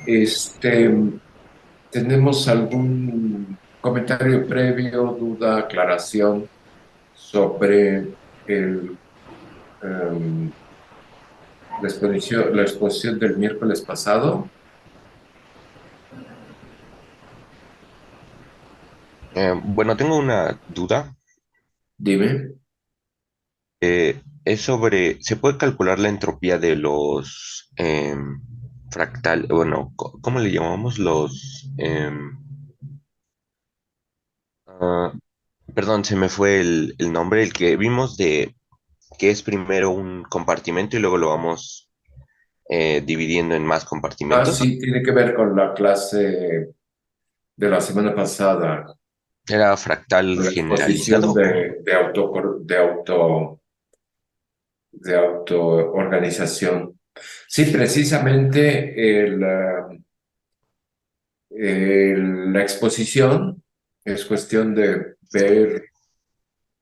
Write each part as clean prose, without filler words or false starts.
Este, ¿Tenemos algún comentario previo, duda, aclaración sobre el, em, la exposición del miércoles pasado? Bueno, tengo una duda. Dime. Es sobre, ¿se puede calcular la entropía de los fractal, bueno, ¿cómo le llamamos? Ah, perdón, se me fue el nombre, el que vimos de que es primero un compartimento y luego lo vamos dividiendo en más Ah, compartimentos. sí, tiene que ver con la clase de la semana pasada, Era fractal con la exposición generalizado. de auto-organización. Sí, precisamente la exposición es cuestión de ver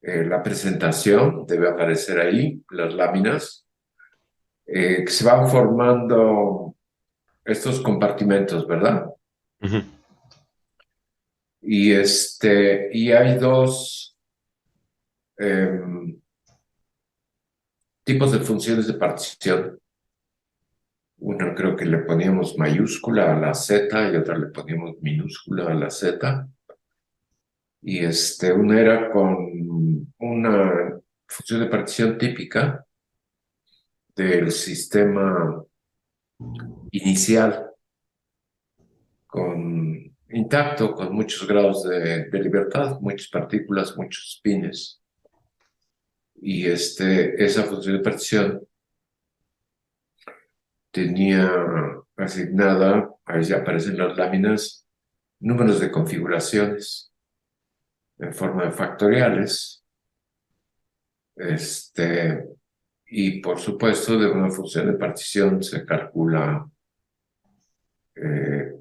la presentación, debe aparecer ahí, las láminas, que se van formando estos compartimentos, ¿verdad? Ujú. Y hay dos tipos de funciones de partición. Una creo que le poníamos mayúscula a la Z y otra le poníamos minúscula a la Z. Una era con una función de partición típica del sistema inicial, intacto, con muchos grados de libertad, muchas partículas, muchos spines. Esa función de partición tenía asignada, ahí ya aparecen las láminas, números de configuraciones en forma de factoriales. Este, y por supuesto, de una función de partición se calcula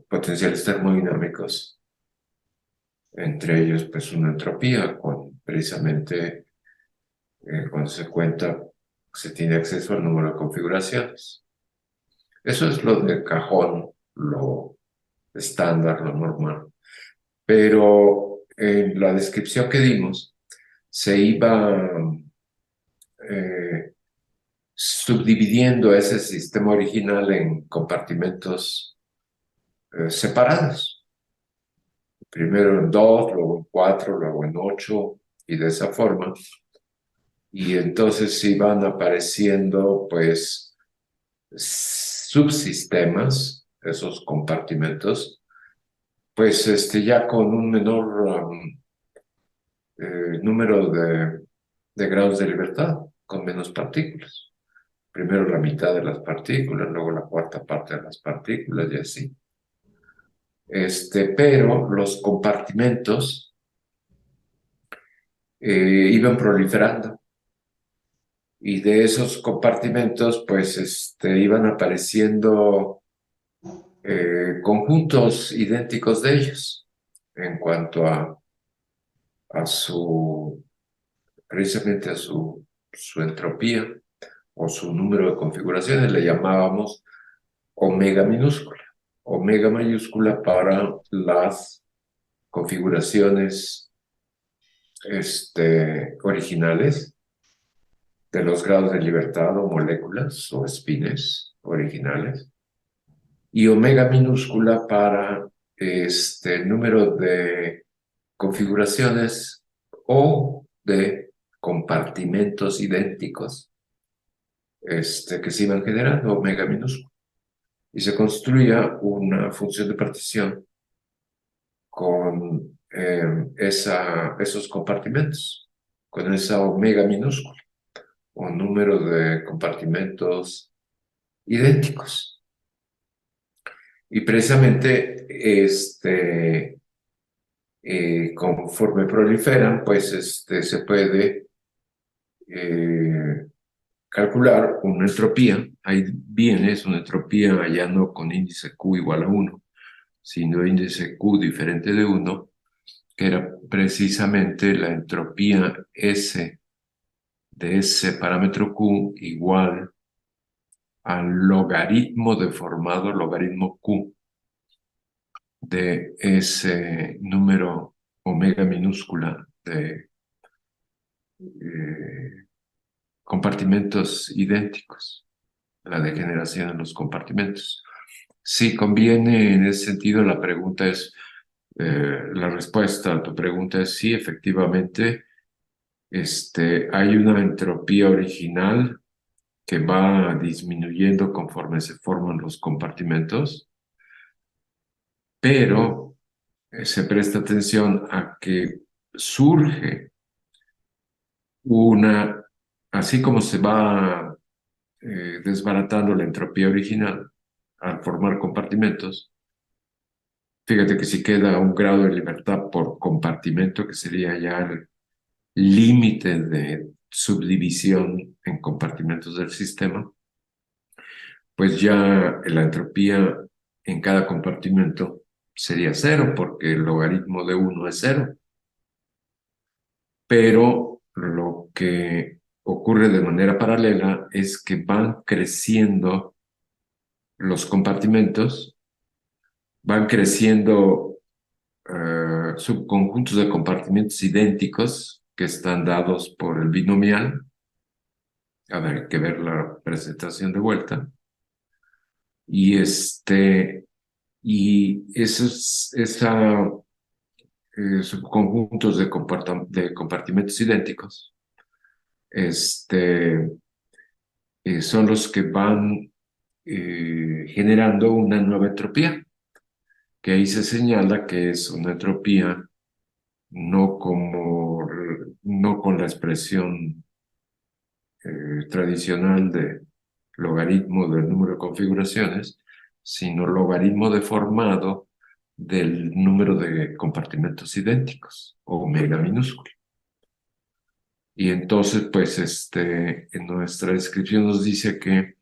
potenciales termodinámicos, entre ellos pues una entropía, precisamente cuando se cuenta, se tiene acceso al número de configuraciones. Eso es lo de cajón, lo estándar, lo normal. Pero en la descripción que dimos, se iba eh, subdividiendo ese sistema original en compartimentos separados. Primero en dos, luego en cuatro, luego en ocho, y de esa forma. Y entonces iban apareciendo, pues, subsistemas, esos compartimentos, pues, ya con un menor número de grados de libertad, con menos partículas. Primero la mitad de las partículas, luego la cuarta parte de las partículas y así. Pero los compartimentos iban proliferando y de esos compartimentos pues iban apareciendo conjuntos idénticos de ellos en cuanto a precisamente a su entropía o su número de configuraciones, le llamábamos omega minúscula, omega mayúscula para las configuraciones originales de los grados de libertad o moléculas o espines originales, y omega minúscula para número de configuraciones o de compartimentos idénticos que se iban generando, omega minúscula. Y se construía una función de partición con esos compartimentos, con esa omega minúscula o número de compartimentos idénticos. Y precisamente conforme proliferan, pues se puede eh, calcular una entropía. Ahí viene, es una entropía ya no con índice Q igual a uno, sino índice Q diferente de uno, que era precisamente la entropía S de ese parámetro Q igual al logaritmo deformado, logaritmo Q de ese número omega minúscula de eh, compartimentos idénticos, la degeneración en los compartimentos. Si conviene en ese sentido, la pregunta es, la respuesta a tu pregunta es sí, efectivamente, hay una entropía original que va disminuyendo conforme se forman los compartimentos, pero se presta atención a que surge una, así como se va desbaratando la entropía original al formar compartimentos. Fíjate que si queda un grado de libertad por compartimento, que sería ya el límite de subdivisión en compartimentos del sistema, pues ya la entropía en cada compartimento sería cero, porque el logaritmo de uno es cero. Pero lo que ocurre de manera paralela es que van creciendo los compartimentos, van creciendo subconjuntos de compartimentos idénticos que están dados por el binomial. A ver, hay que ver la presentación de vuelta. Y subconjuntos de compartimentos idénticos, este, son los que van generando una nueva entropía, que ahí se señala que es una entropía no como, no con la expresión tradicional de logaritmo del número de configuraciones, sino logaritmo deformado del número de compartimentos idénticos, o omega minúsculo. Y entonces, pues, en nuestra descripción nos dice que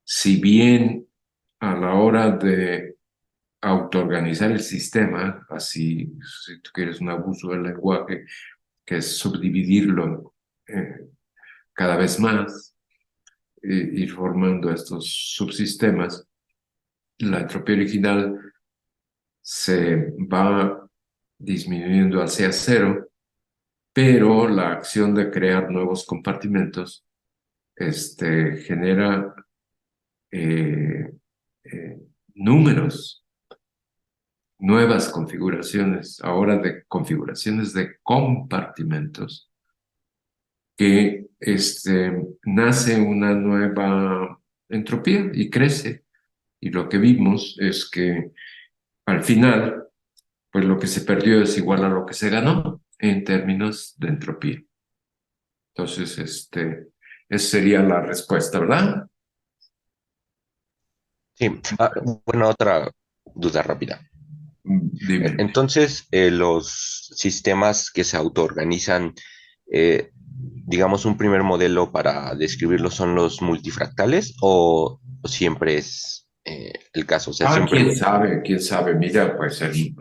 si bien a la hora de autoorganizar el sistema, así, si tú quieres un abuso del lenguaje, que es subdividirlo cada vez más, ir formando estos subsistemas, la entropía original se va disminuyendo hacia cero, pero la acción de crear nuevos compartimentos genera eh, eh, números, nuevas configuraciones, ahora de configuraciones de compartimentos, que nace una nueva entropía y crece. Y lo que vimos es que al final, pues lo que se perdió es igual a lo que se ganó en términos de entropía. Entonces, esa sería la respuesta, ¿verdad? Sí, bueno, otra duda rápida. Dime. Entonces, los sistemas que se autoorganizan, digamos, un primer modelo para describirlos son los multifractales o siempre es el caso, o sea, Ah, siempre... quién sabe. Mira, pues el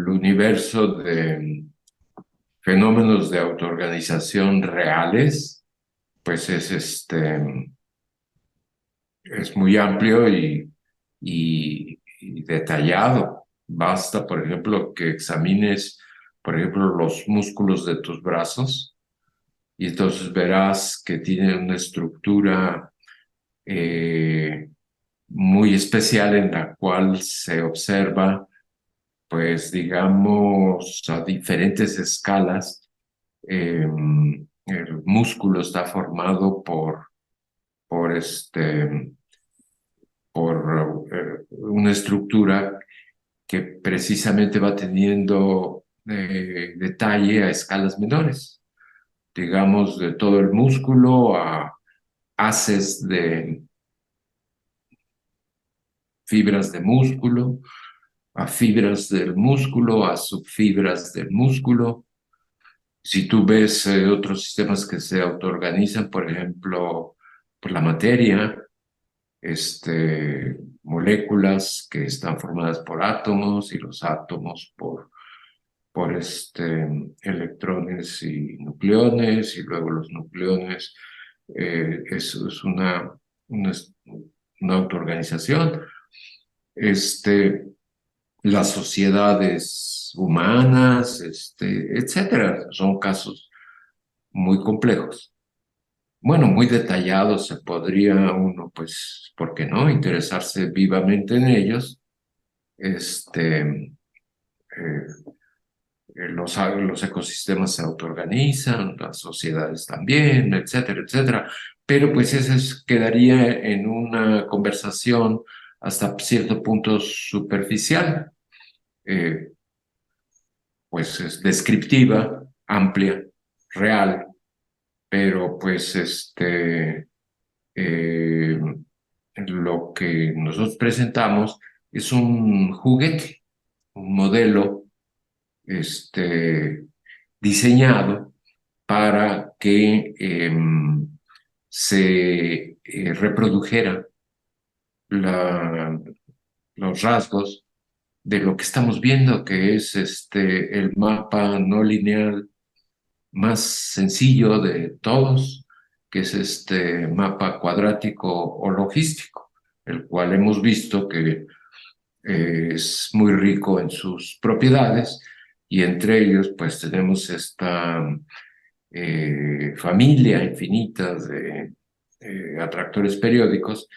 universo de fenómenos de autoorganización reales, pues es muy amplio y detallado. Basta, por ejemplo, que examines, por ejemplo, los músculos de tus brazos y entonces verás que tienen una estructura eh, muy especial en la cual se observa, pues digamos, a diferentes escalas. El músculo está formado por, por una estructura que precisamente va teniendo detalle a escalas menores, digamos, de todo el músculo a haces de fibras de músculo, a fibras del músculo, a subfibras del músculo. Si tú ves otros sistemas que se autoorganizan, por ejemplo, por la materia, moléculas que están formadas por átomos y los átomos por electrones y nucleones, y luego los nucleones, eso es una, una autoorganización. Este, las sociedades humanas, etcétera. Son casos muy complejos. Bueno, muy detallados, se podría uno, pues, ¿por qué no? Interesarse vivamente en ellos. Este, los ecosistemas se autoorganizan, las sociedades también, etcétera, etcétera. Pero pues quedaría en una conversación hasta cierto punto superficial, eh, pues es descriptiva, amplia, real, pero pues eh, lo que nosotros presentamos es un juguete, un modelo diseñado para que se reprodujera la- los rasgos de lo que estamos viendo, que es el mapa no lineal más sencillo de todos, que es este mapa cuadrático o logístico, el cual hemos visto que es muy rico en sus propiedades y entre ellos pues tenemos esta familia infinita de atractores periódicos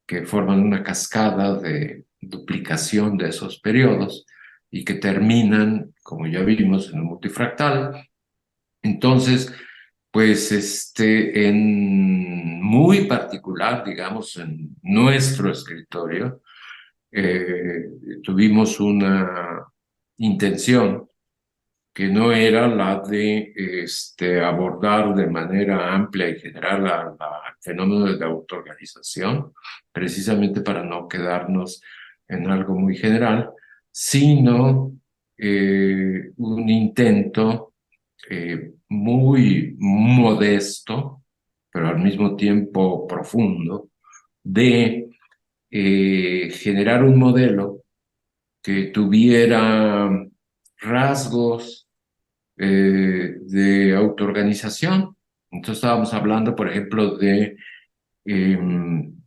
que forman una cascada de duplicación de esos periodos y que terminan, como ya vimos, en un multifractal. Entonces, pues en muy particular, digamos, en nuestro escritorio, eh, tuvimos una intención que no era la de abordar de manera amplia y general el fenómeno de la autoorganización, precisamente para no quedarnos en algo muy general, sino un intento muy modesto, pero al mismo tiempo profundo, de generar un modelo que tuviera rasgos de autoorganización. Entonces estábamos hablando, por ejemplo, de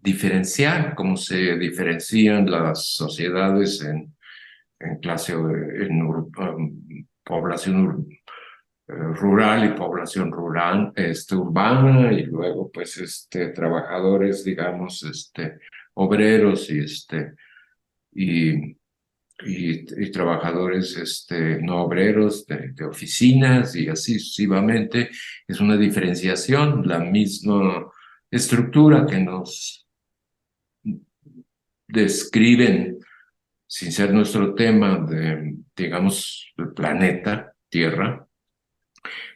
diferenciar cómo se diferencian las sociedades en clase, población rural y población rural, urbana, y luego, pues, trabajadores, digamos, obreros y, y trabajadores no obreros de oficinas y así sucesivamente. Es una diferenciación, la misma estructura que nos describen, sin ser nuestro tema, de, digamos, el planeta Tierra,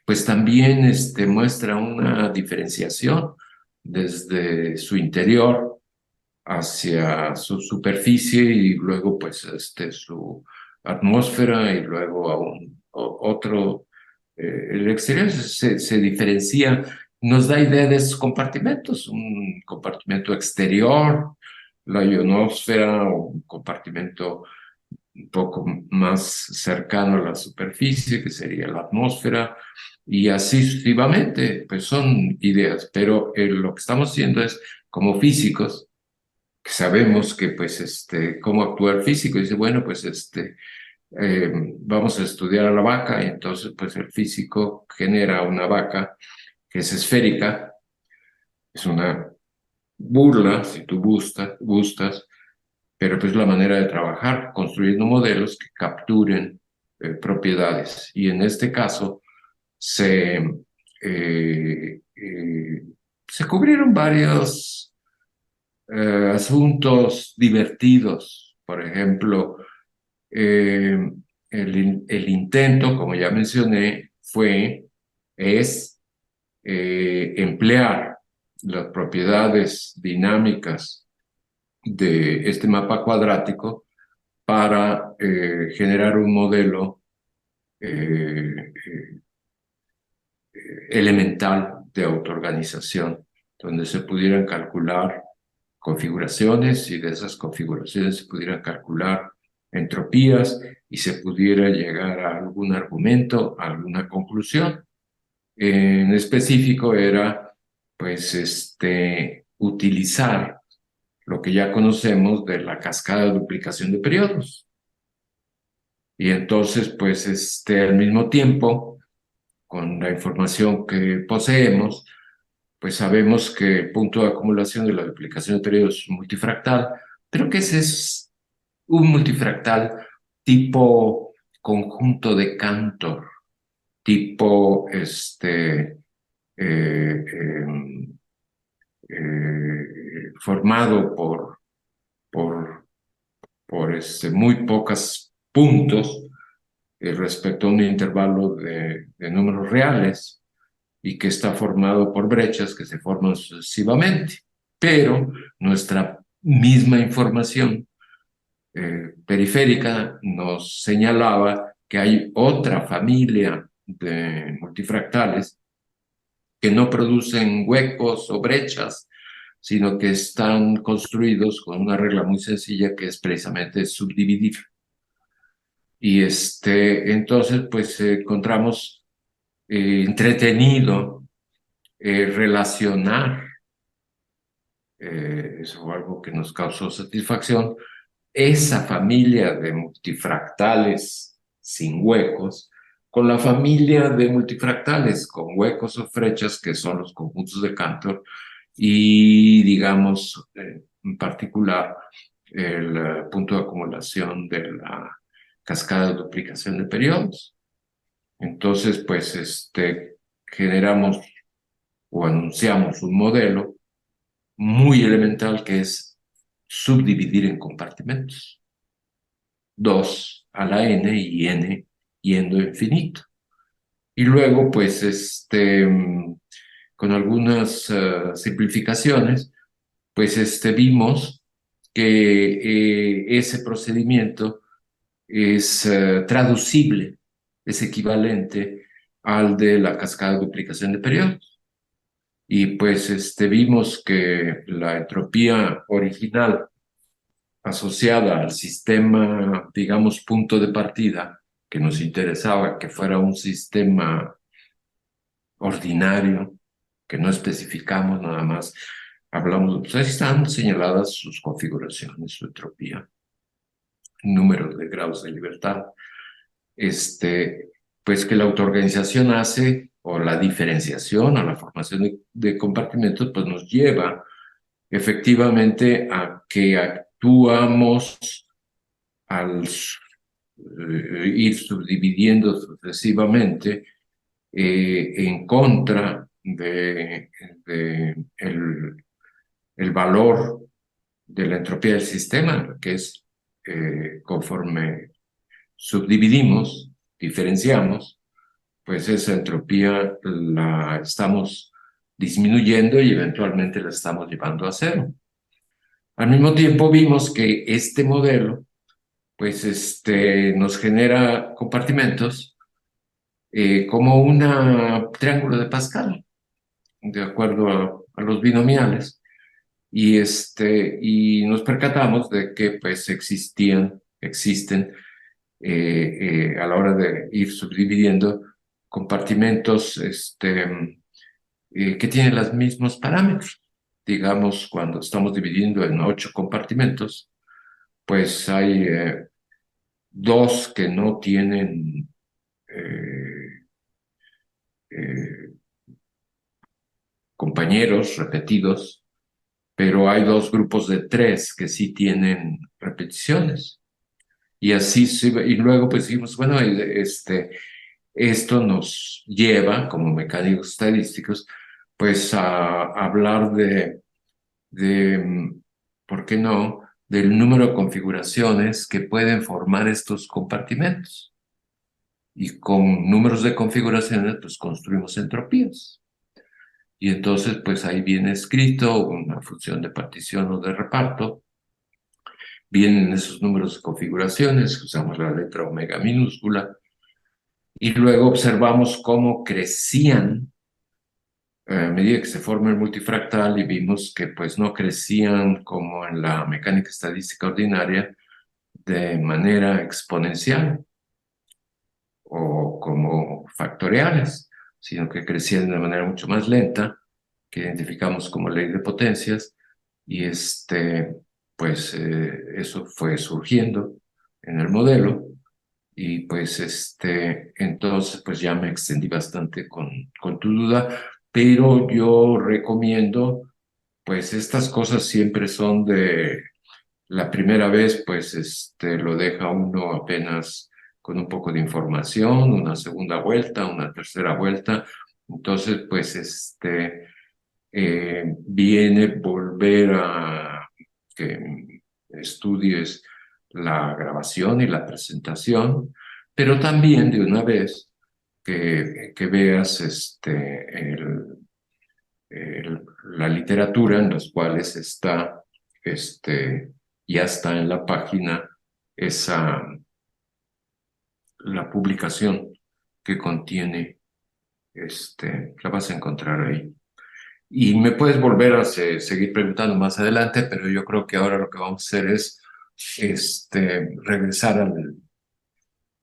pues también muestra una diferenciación desde su interior hacia su superficie y luego pues su atmósfera y luego a otro, el exterior se diferencia, nos da idea de esos compartimentos, un compartimento exterior, la ionosfera, o un compartimento un poco más cercano a la superficie, que sería la atmósfera, y así sucesivamente, pues son ideas, pero lo que estamos haciendo es, como físicos, que sabemos que pues cómo actúa el físico, dice, bueno, pues vamos a estudiar a la vaca, y entonces pues el físico genera una vaca que es esférica, es una burla, si tú gustas, pero pues la manera de trabajar, construyendo modelos que capturen propiedades. Y en este caso eh, eh, se cubrieron varios asuntos divertidos. Por ejemplo, eh, el intento, como ya mencioné, es emplear las propiedades dinámicas de este mapa cuadrático para generar un modelo elemental de autoorganización, donde se pudieran calcular configuraciones y de esas configuraciones se pudieran calcular entropías y se pudiera llegar a algún argumento, a alguna conclusión. En específico era, pues, utilizar lo que ya conocemos de la cascada de duplicación de periodos. Y entonces, pues, al mismo tiempo, con la información que poseemos, pues sabemos que el punto de acumulación de la duplicación de periodos es multifractal, pero que ese es un multifractal tipo conjunto de Cantor, tipo eh, formado por, por muy pocos puntos respecto a un intervalo de números reales y que está formado por brechas que se forman sucesivamente. Pero nuestra misma información periférica nos señalaba que hay otra familia de multifractales que no producen huecos o brechas, sino que están construidos con una regla muy sencilla que es precisamente subdividir. Y entonces, pues encontramos entretenido relacionar, eso fue algo que nos causó satisfacción, esa familia de multifractales sin huecos con la familia de multifractales con huecos o flechas que son los conjuntos de Cantor y, digamos, en particular, el punto de acumulación de la cascada de duplicación de periodos. Entonces, pues, generamos o anunciamos un modelo muy elemental que es subdividir en compartimentos. 2 a la n y n yendo a infinito. Y luego, pues, con algunas simplificaciones, pues, vimos que ese procedimiento es traducible, es equivalente al de la cascada de duplicación de periodos. Y pues vimos que la entropía original asociada al sistema, digamos, punto de partida, que nos interesaba que fuera un sistema ordinario, que no especificamos nada más, hablamos, pues ahí están señaladas sus configuraciones, su entropía, números de grados de libertad, pues que la autoorganización hace, o la diferenciación o la formación de compartimentos, pues nos lleva efectivamente a que actuamos al ir subdividiendo sucesivamente en contra de el valor de la entropía del sistema, que es conforme subdividimos, diferenciamos, pues esa entropía la estamos disminuyendo y eventualmente la estamos llevando a cero. Al mismo tiempo vimos que este modelo pues nos genera compartimentos como un triángulo de Pascal, de acuerdo a los binomiales, y nos percatamos de que pues existen a la hora de ir subdividiendo compartimentos que tienen los mismos parámetros. Digamos, cuando estamos dividiendo en 8 compartimentos, pues hay 2 que no tienen eh, eh, compañeros repetidos, pero hay 2 grupos de 3 que sí tienen repeticiones. Y así, y luego pues dijimos, bueno, esto nos lleva, como mecánicos estadísticos, pues a hablar de, ¿por qué no?, del número de configuraciones que pueden formar estos compartimentos. Y con números de configuraciones, pues construimos entropías. Y entonces, pues ahí viene escrito una función de partición o de reparto. Vienen esos números de configuraciones, usamos la letra omega minúscula, y luego observamos cómo crecían a medida que se forma el multifractal y vimos que pues no crecían como en la mecánica estadística ordinaria de manera exponencial o como factoriales, sino que crecían de manera mucho más lenta, que identificamos como ley de potencias, y pues eso fue surgiendo en el modelo, Y pues entonces pues ya me extendí bastante con tu duda, pero yo recomiendo, pues estas cosas siempre son de la primera vez, pues lo deja uno apenas con un poco de información, una segunda vuelta, una tercera vuelta. Entonces, pues viene volver a que estudies la grabación y la presentación, pero también de una vez que veas la literatura en las cuales está, ya está en la página esa, la publicación que contiene, la vas a encontrar ahí. Y me puedes volver a seguir preguntando más adelante, pero yo creo que ahora lo que vamos a hacer es regresar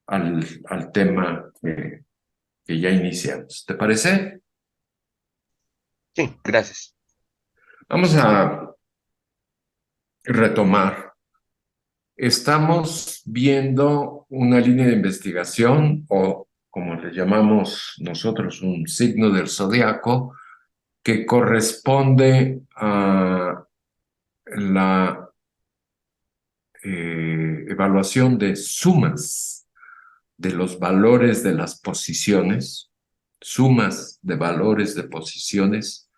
al tema que ya iniciamos. ¿Te parece? Sí, gracias. Vamos a retomar. Estamos viendo una línea de investigación o, como le llamamos nosotros, un signo del zodiaco que corresponde a la evaluación de sumas de los valores de las posiciones, sumas de valores de posiciones,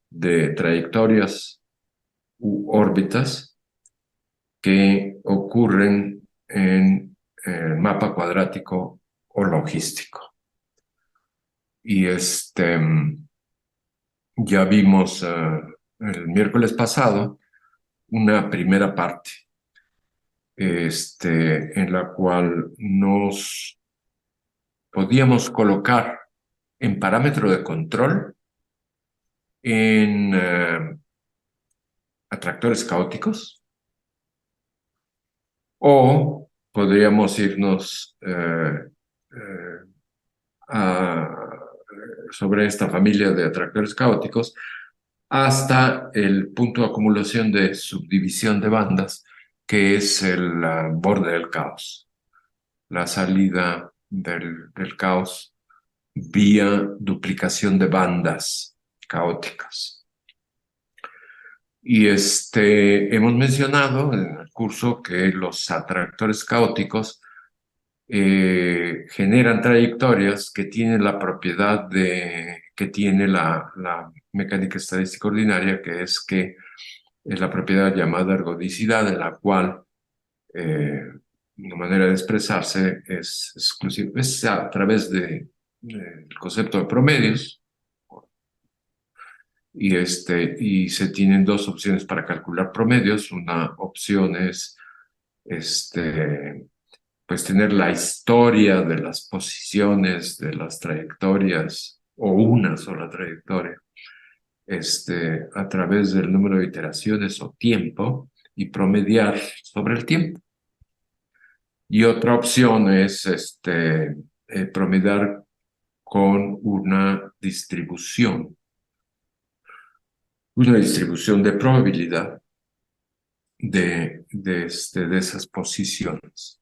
de trayectorias u órbitas que ocurren en el mapa cuadrático o logístico. Y ya vimos el miércoles pasado una primera parte en la cual nos podíamos colocar en parámetro de control en atractores caóticos o podríamos irnos sobre esta familia de atractores caóticos hasta el punto de acumulación de subdivisión de bandas, que es el borde del caos, la salida del caos vía duplicación de bandas caóticas. Y hemos mencionado en el curso que los atractores caóticos generan trayectorias que tienen la propiedad que tiene la mecánica estadística ordinaria, que es la propiedad llamada ergodicidad, en la cual una manera de expresarse es exclusiva, es a través del concepto de promedios, y se tienen dos opciones para calcular promedios. Una opción es pues tener la historia de las posiciones, de las trayectorias, o una sola trayectoria, a través del número de iteraciones o tiempo, y promediar sobre el tiempo. Y otra opción es promediar con una distribución de probabilidad de esas posiciones.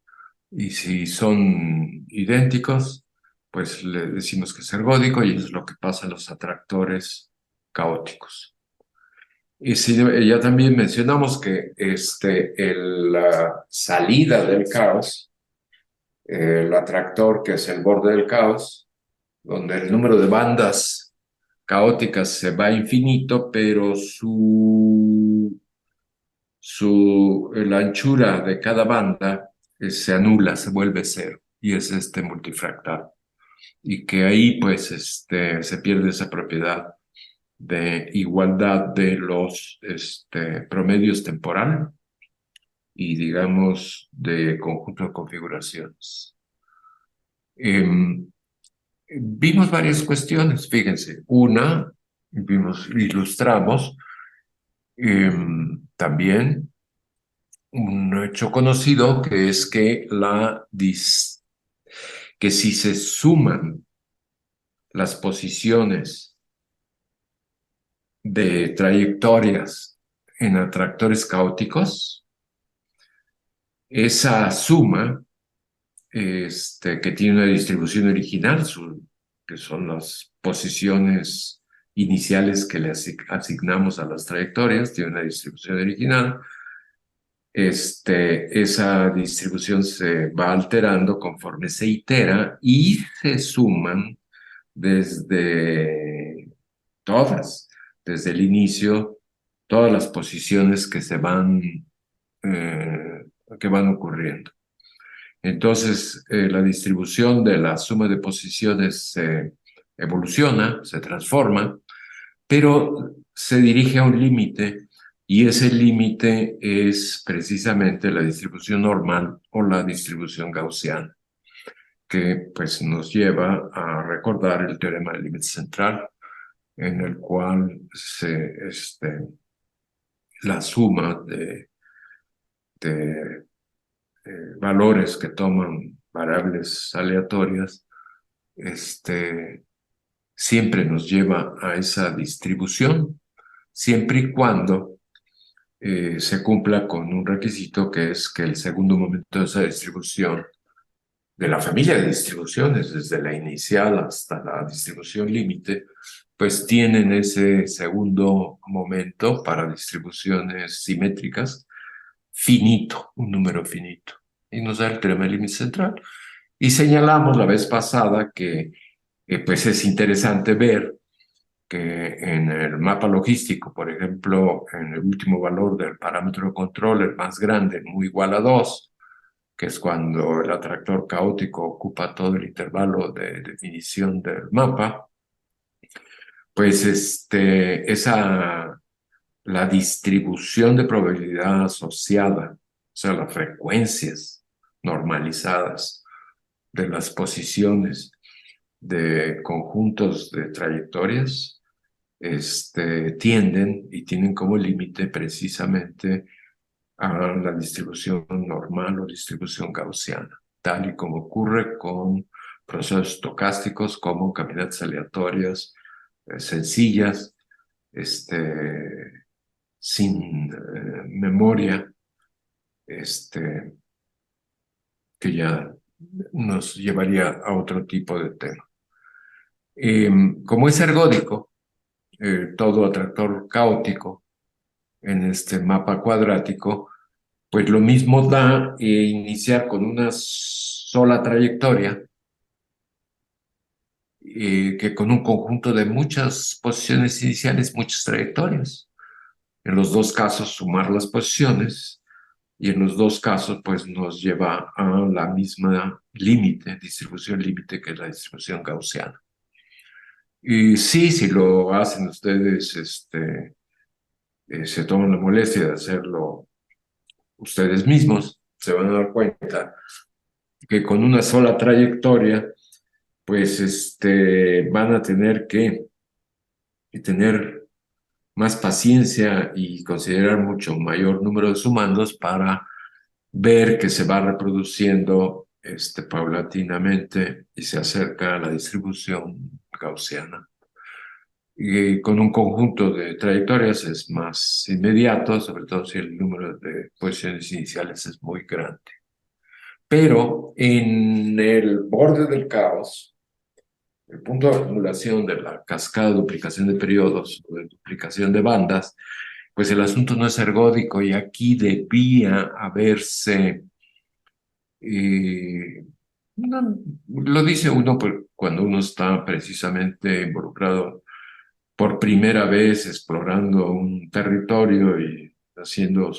Y si son idénticos, pues le decimos que es ergódico, y eso es lo que pasa en los atractores caóticos. Y si, ya también mencionamos que la salida del caos, el atractor que es el borde del caos, donde el número de bandas caóticas se va a infinito, pero la anchura de cada banda se anula, se vuelve cero, y es este multifractal. Y que ahí pues se pierde esa propiedad de igualdad de los promedios temporal y, digamos, de conjunto de configuraciones. Vimos varias cuestiones, fíjense. Una, ilustramos también un hecho conocido, que es que si se suman las posiciones de trayectorias en atractores caóticos, esa suma que tiene una distribución original, que son las posiciones iniciales que le asignamos a las trayectorias, tiene una distribución original. Esa distribución se va alterando conforme se itera y se suman desde todas, desde el inicio, todas las posiciones eh, que van ocurriendo. Entonces, la distribución de la suma de posiciones se evoluciona, se transforma, pero se dirige a un límite y ese límite es precisamente la distribución normal o la distribución gaussiana, que pues nos lleva a recordar el teorema del límite central, en el cual la suma de valores que toman variables aleatorias, siempre nos lleva a esa distribución, siempre y cuando se cumpla con un requisito que es que el segundo momento de esa distribución, de la familia de distribuciones, desde la inicial hasta la distribución límite, pues tienen ese segundo momento para distribuciones simétricas finito, un número finito. Y nos da el teorema del límite central. Y señalamos la vez pasada que pues es interesante ver que en el mapa logístico, por ejemplo, en el último valor del parámetro de control, el más grande, muy igual a 2, que es cuando el atractor caótico ocupa todo el intervalo de definición del mapa, pues la distribución de probabilidad asociada, o sea, las frecuencias normalizadas de las posiciones de conjuntos de trayectorias, tienden y tienen como límite precisamente a la distribución normal o distribución gaussiana, tal y como ocurre con procesos estocásticos como caminatas aleatorias sencillas, sin memoria, que ya nos llevaría a otro tipo de tema. Como es ergódico, todo atractor caótico en este mapa cuadrático, pues lo mismo da iniciar con una sola trayectoria que con un conjunto de muchas posiciones iniciales, muchas trayectorias. En los dos casos, sumar las posiciones y en los dos casos, pues nos lleva a la misma límite, distribución límite, que es la distribución gaussiana. Y sí, si lo hacen ustedes, se toman la molestia de hacerlo ustedes mismos, se van a dar cuenta que con una sola trayectoria, pues van a tener que tener más paciencia y considerar mucho mayor número de sumandos para ver que se va reproduciendo paulatinamente y se acerca a la distribución gaussiana. Y con un conjunto de trayectorias es más inmediato, sobre todo si el número de posiciones iniciales es muy grande. Pero en el borde del caos, el punto de acumulación de la cascada de duplicación de periodos o de duplicación de bandas, pues el asunto no es ergódico y aquí debía haberse, lo dice uno cuando uno está precisamente involucrado por primera vez explorando un territorio y haciendo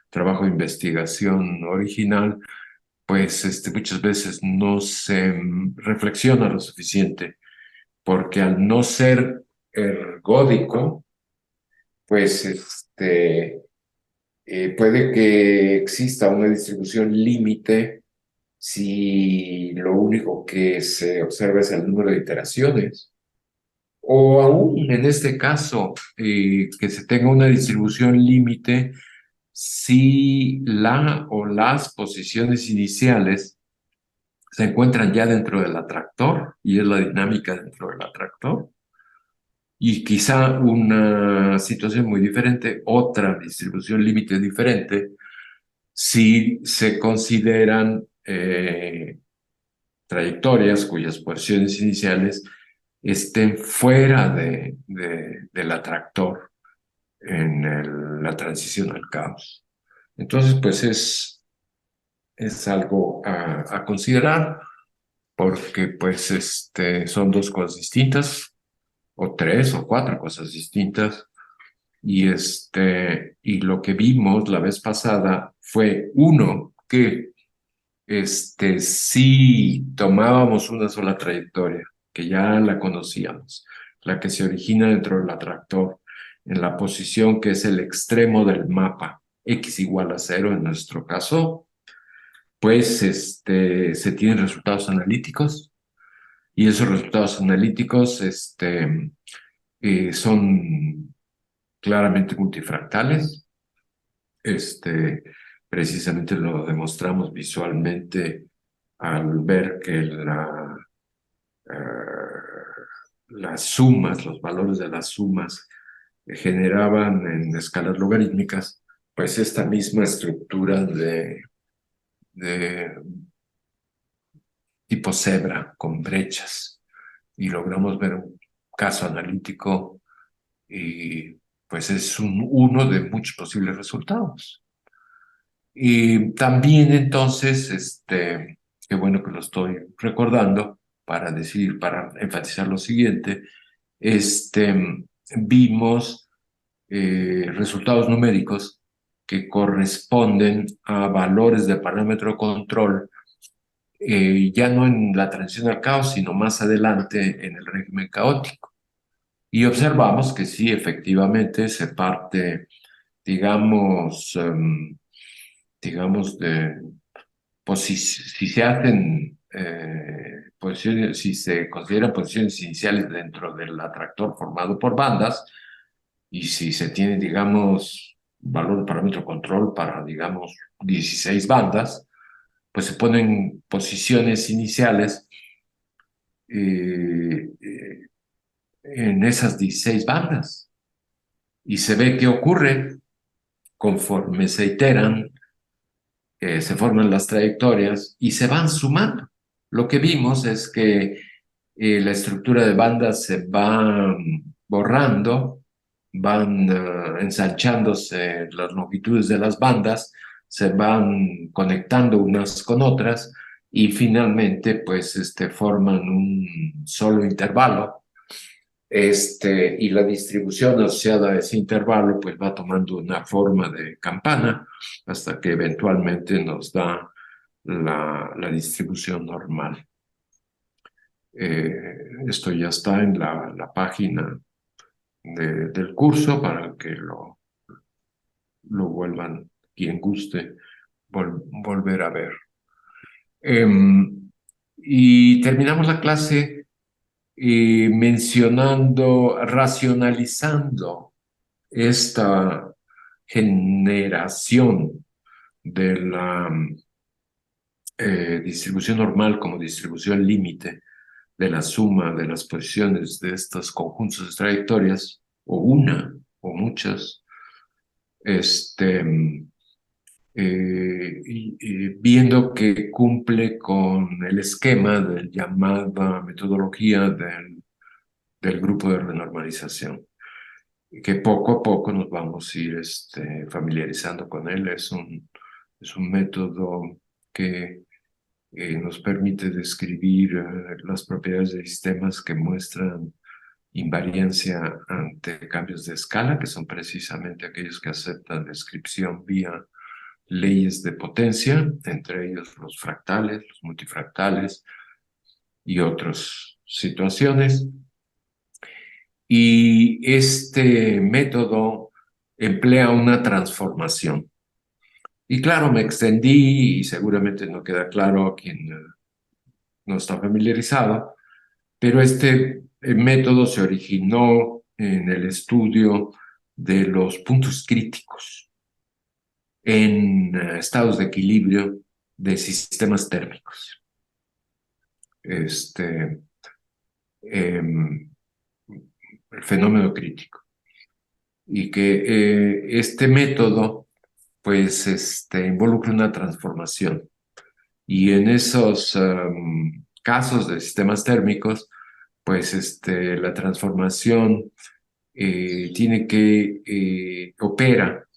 trabajo de investigación original, pues muchas veces no se reflexiona lo suficiente, porque al no ser ergódico, pues puede que exista una distribución límite si lo único que se observa es el número de iteraciones. O aún en este caso, que se tenga una distribución límite si la o las posiciones iniciales se encuentran ya dentro del atractor y es la dinámica dentro del atractor. Y quizá una situación muy diferente, otra distribución límite diferente, si se consideran trayectorias cuyas posiciones iniciales estén fuera del atractor en la transición al caos. Entonces, pues es algo a considerar porque pues son dos cosas distintas, o tres o cuatro cosas distintas, y lo que vimos la vez pasada fue, uno, que si tomábamos una sola trayectoria, que ya la conocíamos, la que se origina dentro del atractor, en la posición que es el extremo del mapa, x igual a cero en nuestro caso, pues se tienen resultados analíticos y esos resultados analíticos son claramente multifractales. Precisamente lo demostramos visualmente al ver que las sumas, los valores de las sumas generaban en escalas logarítmicas, pues esta misma estructura de tipo cebra con brechas. Y logramos ver un caso analítico y pues es uno de muchos posibles resultados. Y también entonces, qué bueno que lo estoy recordando para enfatizar lo siguiente, vimos resultados numéricos que corresponden a valores de parámetro control, ya no en la transición al caos, sino más adelante en el régimen caótico. Y observamos que sí, efectivamente, se parte, digamos, digamos, pues si se hacen posiciones, si se consideran posiciones iniciales dentro del atractor formado por bandas, y si se tiene, digamos, valor de parámetro control para, digamos, 16 bandas, pues se ponen posiciones iniciales en esas 16 bandas. Y se ve qué ocurre conforme se iteran, se forman las trayectorias y se van sumando. Lo que vimos es que la estructura de bandas se va borrando, van ensanchándose las longitudes de las bandas, se van conectando unas con otras y finalmente pues forman un solo intervalo. Y la distribución asociada a ese intervalo pues va tomando una forma de campana hasta que eventualmente nos da la distribución normal. Esto ya está en la página del curso para que lo vuelvan, quien guste, volver a ver. Y terminamos la clase racionalizando esta generación de la distribución normal como distribución límite de la suma de las posiciones de estos conjuntos de trayectorias, o una o muchas, y viendo que cumple con el esquema de llamada metodología del grupo de renormalización, que poco a poco nos vamos a ir familiarizando con él. Es un método que nos permite describir las propiedades de sistemas que muestran invariancia ante cambios de escala, que son precisamente aquellos que aceptan descripción vía leyes de potencia, entre ellos los fractales, los multifractales y otras situaciones. Y este método emplea una transformación. Y claro, me extendí y seguramente no queda claro a quien no está familiarizado, pero este método se originó en el estudio de los puntos críticos en estados de equilibrio de sistemas térmicos. El fenómeno crítico. Y que este método pues involucra una transformación. Y en esos casos de sistemas térmicos, pues la transformación opera,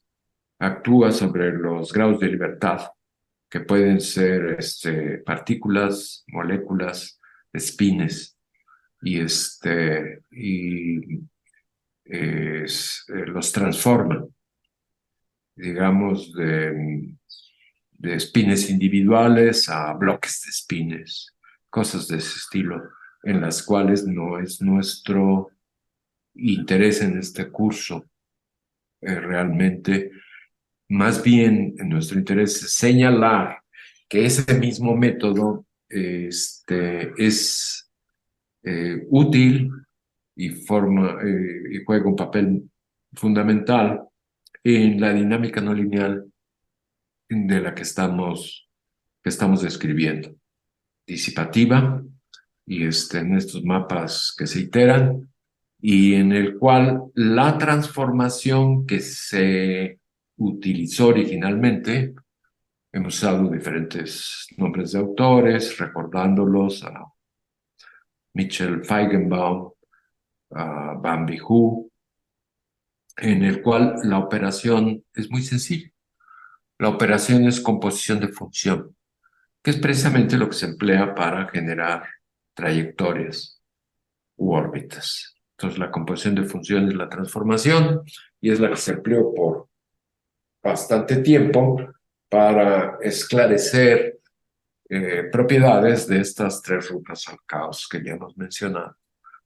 actúa sobre los grados de libertad, que pueden ser partículas, moléculas, espines, y los transforma, digamos, de espines individuales a bloques de espines, cosas de ese estilo, en las cuales no es nuestro interés en este curso realmente. Más bien, nuestro interés es señalar que ese mismo método es útil y juega un papel fundamental en la dinámica no lineal de la que estamos describiendo, disipativa, y en estos mapas que se iteran, y en el cual la transformación que se utilizó originalmente, hemos usado diferentes nombres de autores, recordándolos a Mitchell Feigenbaum, a Bambi Hu, en el cual la operación es muy sencilla. La operación es composición de función, que es precisamente lo que se emplea para generar trayectorias u órbitas. Entonces, la composición de función es la transformación y es la que se empleó por bastante tiempo para esclarecer propiedades de estas tres rutas al caos que ya hemos mencionado.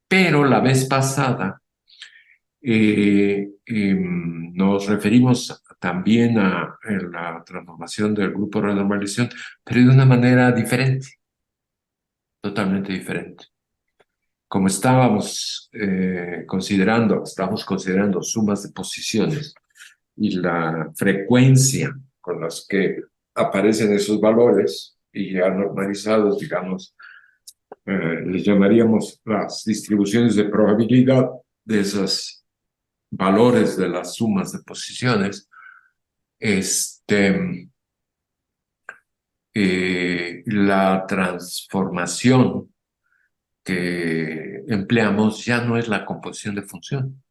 Pero la vez pasada nos referimos también a la transformación del grupo de renormalización, pero de una manera diferente, totalmente diferente. Como estamos considerando sumas de posiciones y la frecuencia con las que aparecen esos valores y ya normalizados, digamos, les llamaríamos las distribuciones de probabilidad de esos valores de las sumas de posiciones. La transformación que empleamos ya no es la composición de función,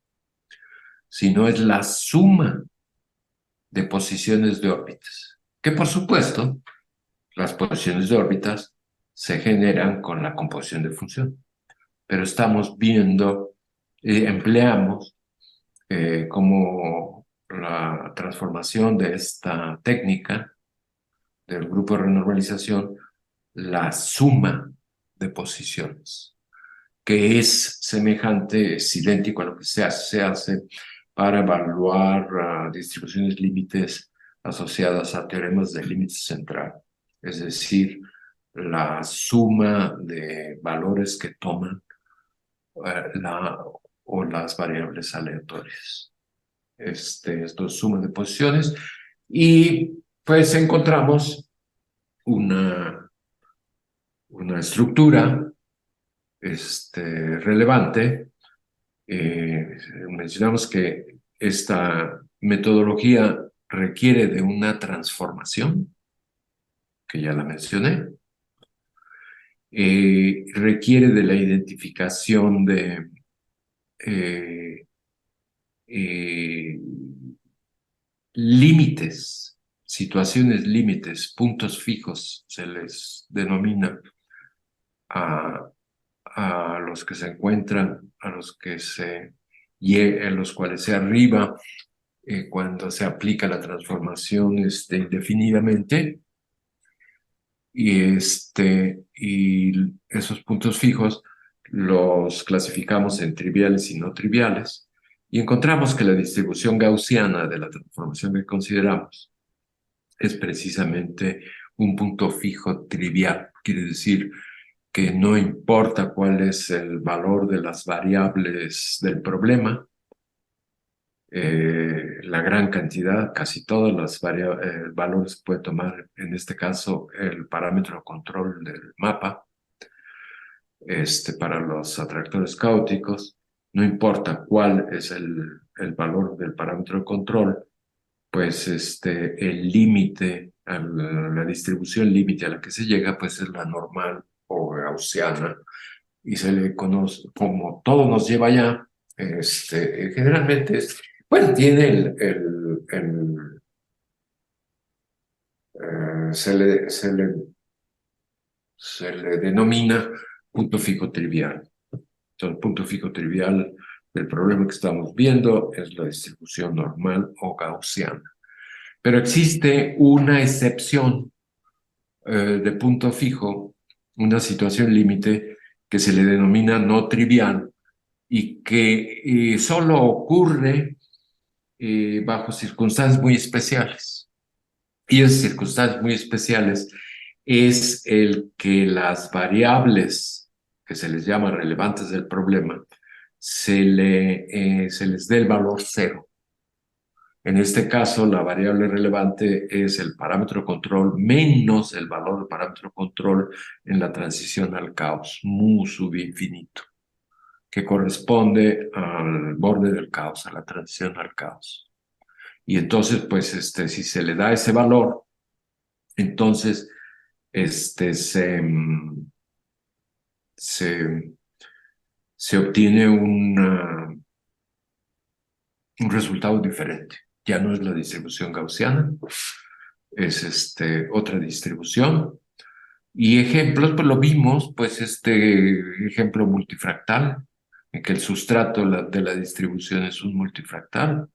sino es la suma de posiciones de órbitas, que por supuesto las posiciones de órbitas se generan con la composición de función, pero estamos viendo, empleamos como la transformación de esta técnica del grupo de renormalización, la suma de posiciones, que es semejante, es idéntico a lo que se hace para evaluar distribuciones límites asociadas a teoremas de límite central, es decir, la suma de valores que toman o las variables aleatorias. Esto es suma de posiciones y pues encontramos una estructura relevante. Mencionamos que esta metodología requiere de una transformación, que ya la mencioné, requiere de la identificación de eh, límites, situaciones límites, puntos fijos, se les denomina a los que se encuentran, a los cuales se arriba cuando se aplica la transformación indefinidamente, y esos puntos fijos los clasificamos en triviales y no triviales, y encontramos que la distribución gaussiana de la transformación que consideramos es precisamente un punto fijo trivial. Quiere decir que no importa cuál es el valor de las variables del problema, la gran cantidad, casi todos los valores puede tomar, en este caso, el parámetro de control del mapa, para los atractores caóticos, no importa cuál es el valor del parámetro de control, pues el límite, la distribución límite a la que se llega, pues es la normal o gaussiana y se le conoce como todo nos lleva allá. Generalmente bueno, tiene se le denomina punto fijo trivial. Entonces, el punto fijo trivial del problema que estamos viendo es la distribución normal o gaussiana. Pero existe una excepción de punto fijo, una situación límite que se le denomina no trivial y que solo ocurre bajo circunstancias muy especiales. Y esas circunstancias muy especiales es el que las variables que se les llama relevantes del problema se les dé el valor cero. En este caso, la variable relevante es el parámetro control menos el valor del parámetro control en la transición al caos, mu sub infinito, que corresponde al borde del caos, a la transición al caos. Y entonces, pues, si se le da ese valor, entonces se, se obtiene un resultado diferente. Ya no es la distribución gaussiana, es otra distribución. Y ejemplos, pues lo vimos, pues ejemplo multifractal, en que el sustrato de la distribución es un multifractal.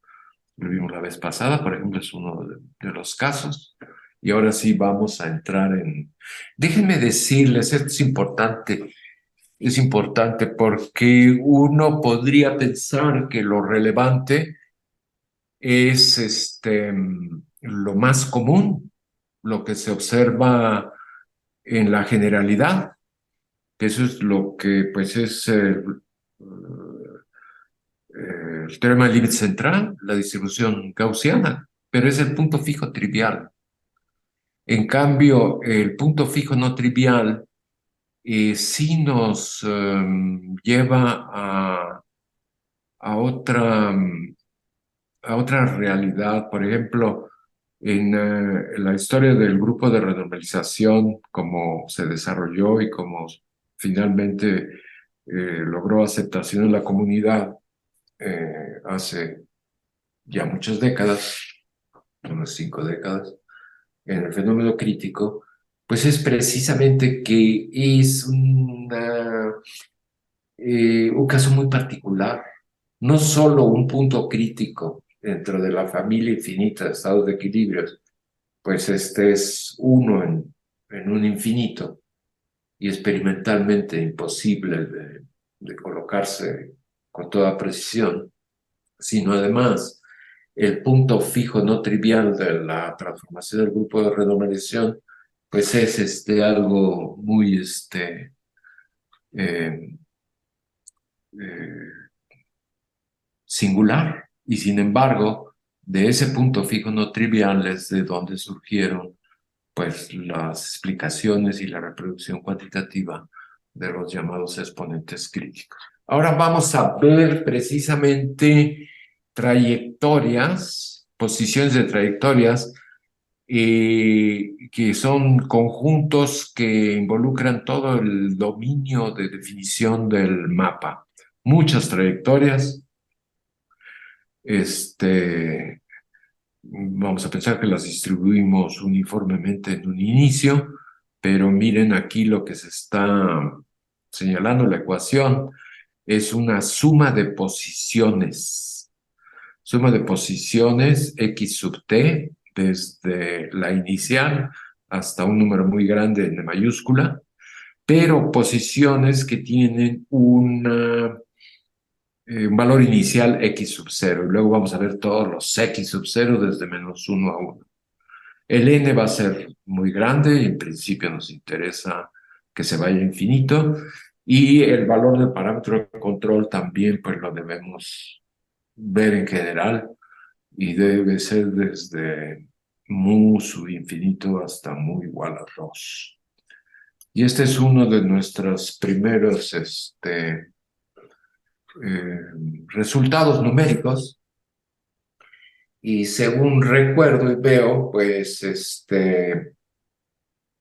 Lo vimos la vez pasada, por ejemplo, es uno de los casos. Y ahora sí vamos a entrar en... Déjenme decirles, esto es importante porque uno podría pensar que lo relevante es lo más común, lo que se observa en la generalidad, que eso es lo que pues es el teorema del límite central, la distribución gaussiana, pero es el punto fijo trivial. En cambio, el punto fijo no trivial sí nos lleva a otra, a otra realidad. Por ejemplo, en la historia del grupo de renormalización, cómo se desarrolló y cómo finalmente logró aceptación en la comunidad hace ya muchas décadas, unas 5 décadas, en el fenómeno crítico, pues es precisamente que es un caso muy particular, no solo un punto crítico dentro de la familia infinita de estados de equilibrios, pues este es uno en un infinito y experimentalmente imposible de colocarse con toda precisión, sino además el punto fijo no trivial de la transformación del grupo de renormalización, pues es algo muy eh, eh, singular. Y sin embargo, de ese punto fijo no trivial es de donde surgieron pues las explicaciones y la reproducción cuantitativa de los llamados exponentes críticos. Ahora vamos a ver precisamente trayectorias, posiciones de trayectorias, que son conjuntos que involucran todo el dominio de definición del mapa. Muchas trayectorias. Vamos a pensar que las distribuimos uniformemente en un inicio, pero miren aquí lo que se está señalando, la ecuación es una suma de posiciones x sub t desde la inicial hasta un número muy grande en mayúscula, pero posiciones que tienen un valor inicial x sub 0, y luego vamos a ver todos los x sub 0 desde -1 a 1. El n va a ser muy grande y en principio nos interesa que se vaya a infinito, y el valor del parámetro de control también pues lo debemos ver en general y debe ser desde mu sub infinito hasta mu igual a 2. Y este es uno de nuestros primeros resultados numéricos, y según recuerdo y veo, pues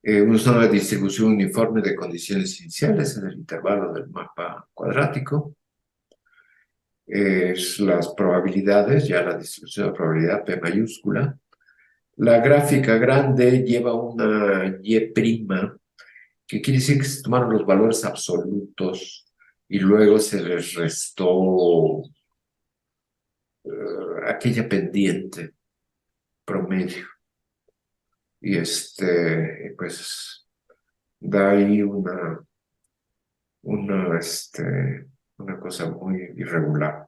Usa una distribución uniforme de condiciones iniciales en el intervalo del mapa cuadrático. Es las probabilidades, ya la distribución de probabilidad P mayúscula. La gráfica grande lleva una Y', que quiere decir que se tomaron los valores absolutos y luego se les restó aquella pendiente promedio. Y pues da ahí una cosa muy irregular.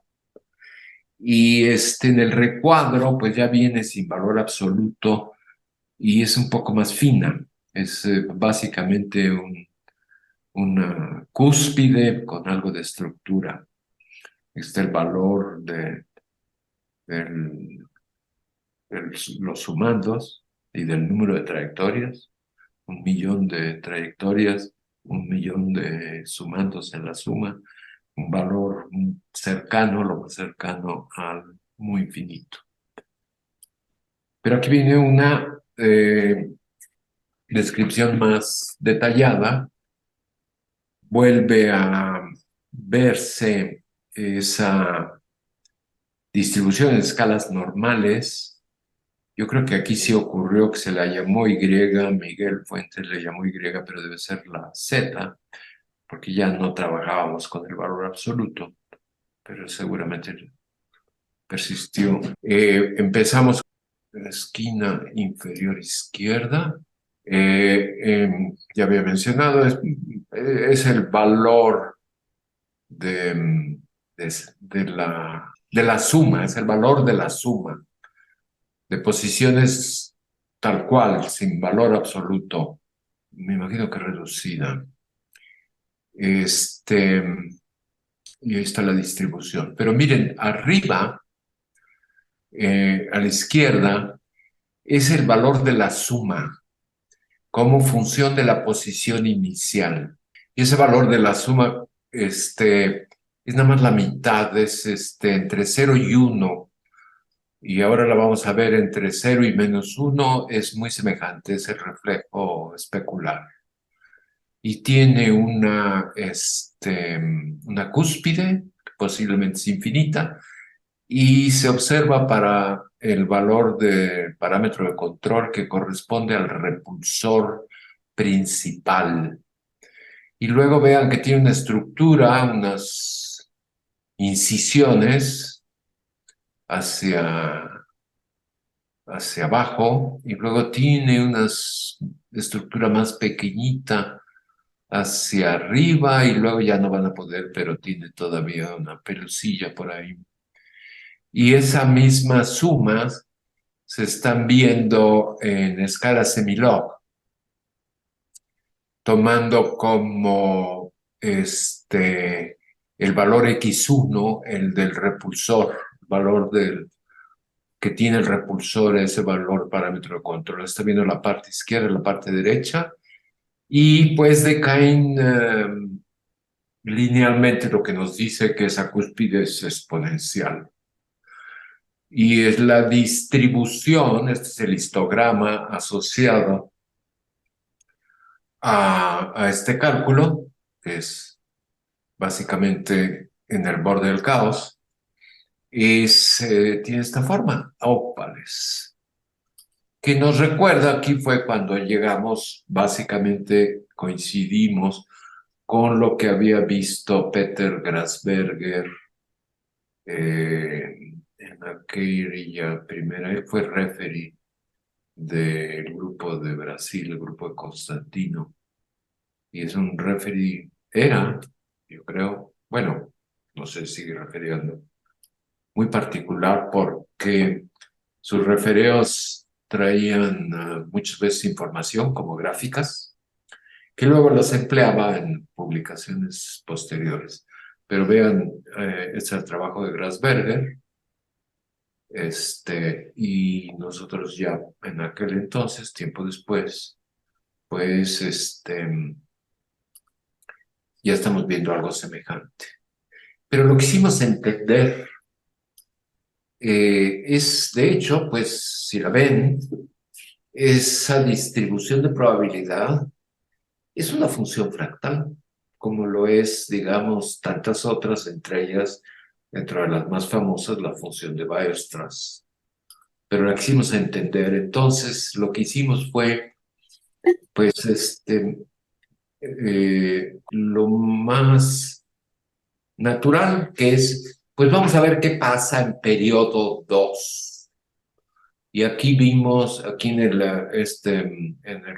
Y en el recuadro, pues ya viene sin valor absoluto y es un poco más fina. Es básicamente una cúspide con algo de estructura. Está el valor del- de los sumandos y del número de trayectorias, 1 millón de trayectorias, 1 millón de sumandos en la suma, un valor cercano, lo más cercano al muy infinito. Pero aquí viene una descripción más detallada. Vuelve a verse esa distribución en escalas normales. Yo creo que aquí sí ocurrió que se la llamó Y, Miguel Fuentes le llamó Y, pero debe ser la Z, porque ya no trabajábamos con el valor absoluto, pero seguramente persistió. Empezamos en la esquina inferior izquierda. Ya había mencionado, es el valor de, de la suma, es el valor de la suma de posiciones tal cual, sin valor absoluto, me imagino que reducida. Este, y ahí está la distribución. Pero miren, arriba, a la izquierda, es el valor de la suma como función de la posición inicial. Y ese valor de la suma, es nada más la mitad, es entre 0 y 1. Y ahora la vamos a ver entre 0 y -1, es muy semejante, es el reflejo especular. Y tiene una cúspide, que posiblemente es infinita, y se observa para el valor de parámetro de control que corresponde al repulsor principal. Y luego vean que tiene una estructura, unas incisiones hacia, hacia abajo, y luego tiene una estructura más pequeñita hacia arriba, y luego ya no van a poder, pero tiene todavía una pelucilla por ahí. Y esa misma suma se están viendo en escala semilog, tomando como el valor x1, el del repulsor, el valor que tiene el repulsor, ese valor parámetro de control. Está viendo la parte izquierda y la parte derecha, y pues decaen linealmente, lo que nos dice que esa cúspide es exponencial. Y es la distribución, este es el histograma asociado a este cálculo, que es básicamente en el borde del caos, tiene esta forma, ópales, que nos recuerda, aquí fue cuando llegamos, básicamente coincidimos con lo que había visto Peter Grasberger en aquella primera, él fue referee del grupo de Brasil, el grupo de Constantino, y es un referee, era, yo creo, bueno, no sé si sigue refiriendo, muy particular porque sus refereos traían muchas veces información como gráficas, que luego las empleaba en publicaciones posteriores. Pero vean, este es el trabajo de Grasberger, y nosotros ya en aquel entonces, tiempo después, pues ya estamos viendo algo semejante. Pero lo que quisimos entender es, de hecho, pues si la ven, Esa distribución de probabilidad es una función fractal, como lo es, digamos, tantas otras, entre ellas, dentro de las más famosas, la función de Weierstrass. Pero la quisimos entender. Entonces, lo que hicimos fue, pues, lo más natural, que es, pues vamos a ver qué pasa en periodo 2. Y aquí vimos, aquí en el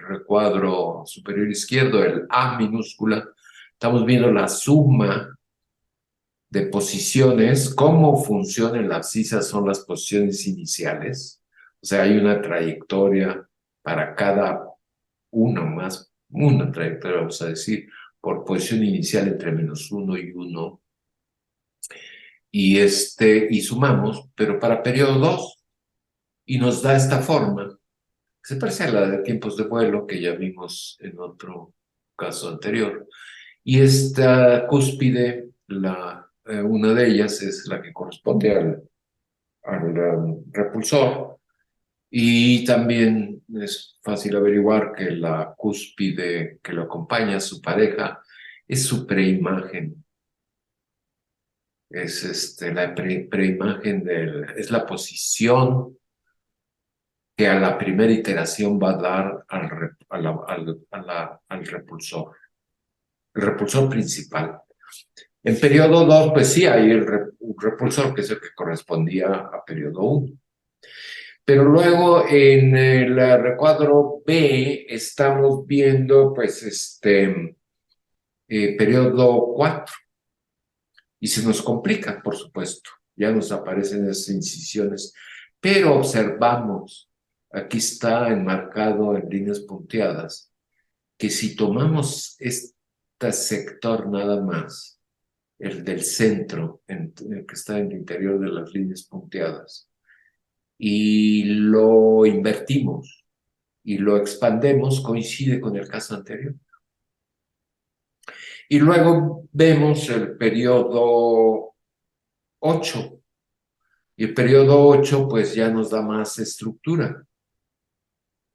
recuadro superior izquierdo, el A minúscula, estamos viendo la suma de posiciones, cómo funcionan las CISAs, son las posiciones iniciales. O sea, hay una trayectoria para cada uno más, una trayectoria, vamos a decir, por posición inicial entre -1 y 1. Y sumamos, pero para periodo 2, y nos da esta forma, que se parece a la de tiempos de vuelo que ya vimos en otro caso anterior. Y esta cúspide, una de ellas es la que corresponde al repulsor, y también es fácil averiguar que la cúspide que lo acompaña, su pareja, es su preimagen. Es la preimagen es la posición que a la primera iteración va a dar al repulsor, el repulsor principal. En periodo 2, pues sí, hay un repulsor que es el que correspondía a periodo 1. Pero luego en el recuadro B estamos viendo, pues, periodo 4, y se nos complica, por supuesto. Ya nos aparecen esas incisiones, pero observamos, aquí está enmarcado en líneas punteadas, que si tomamos este sector nada más, el del centro, el que está en el interior de las líneas punteadas, y lo invertimos y lo expandemos, coincide con el caso anterior. Y luego vemos el periodo 8. Y el periodo 8 pues ya nos da más estructura.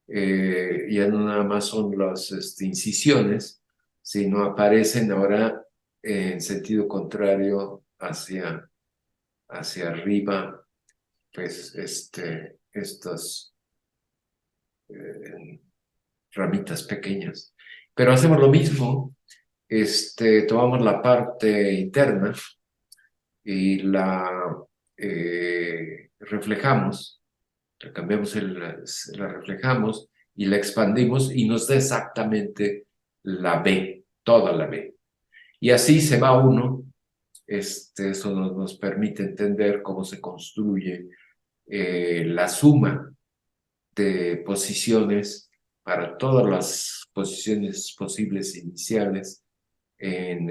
Ya no nada más son las incisiones, sino aparecen ahora en sentido contrario hacia arriba, pues estas ramitas pequeñas. Pero hacemos lo mismo, tomamos la parte interna y reflejamos, la reflejamos y la expandimos y nos da exactamente la B, toda la B. Y así se va uno. Eso nos permite entender cómo se construye la suma de posiciones para todas las posiciones posibles iniciales en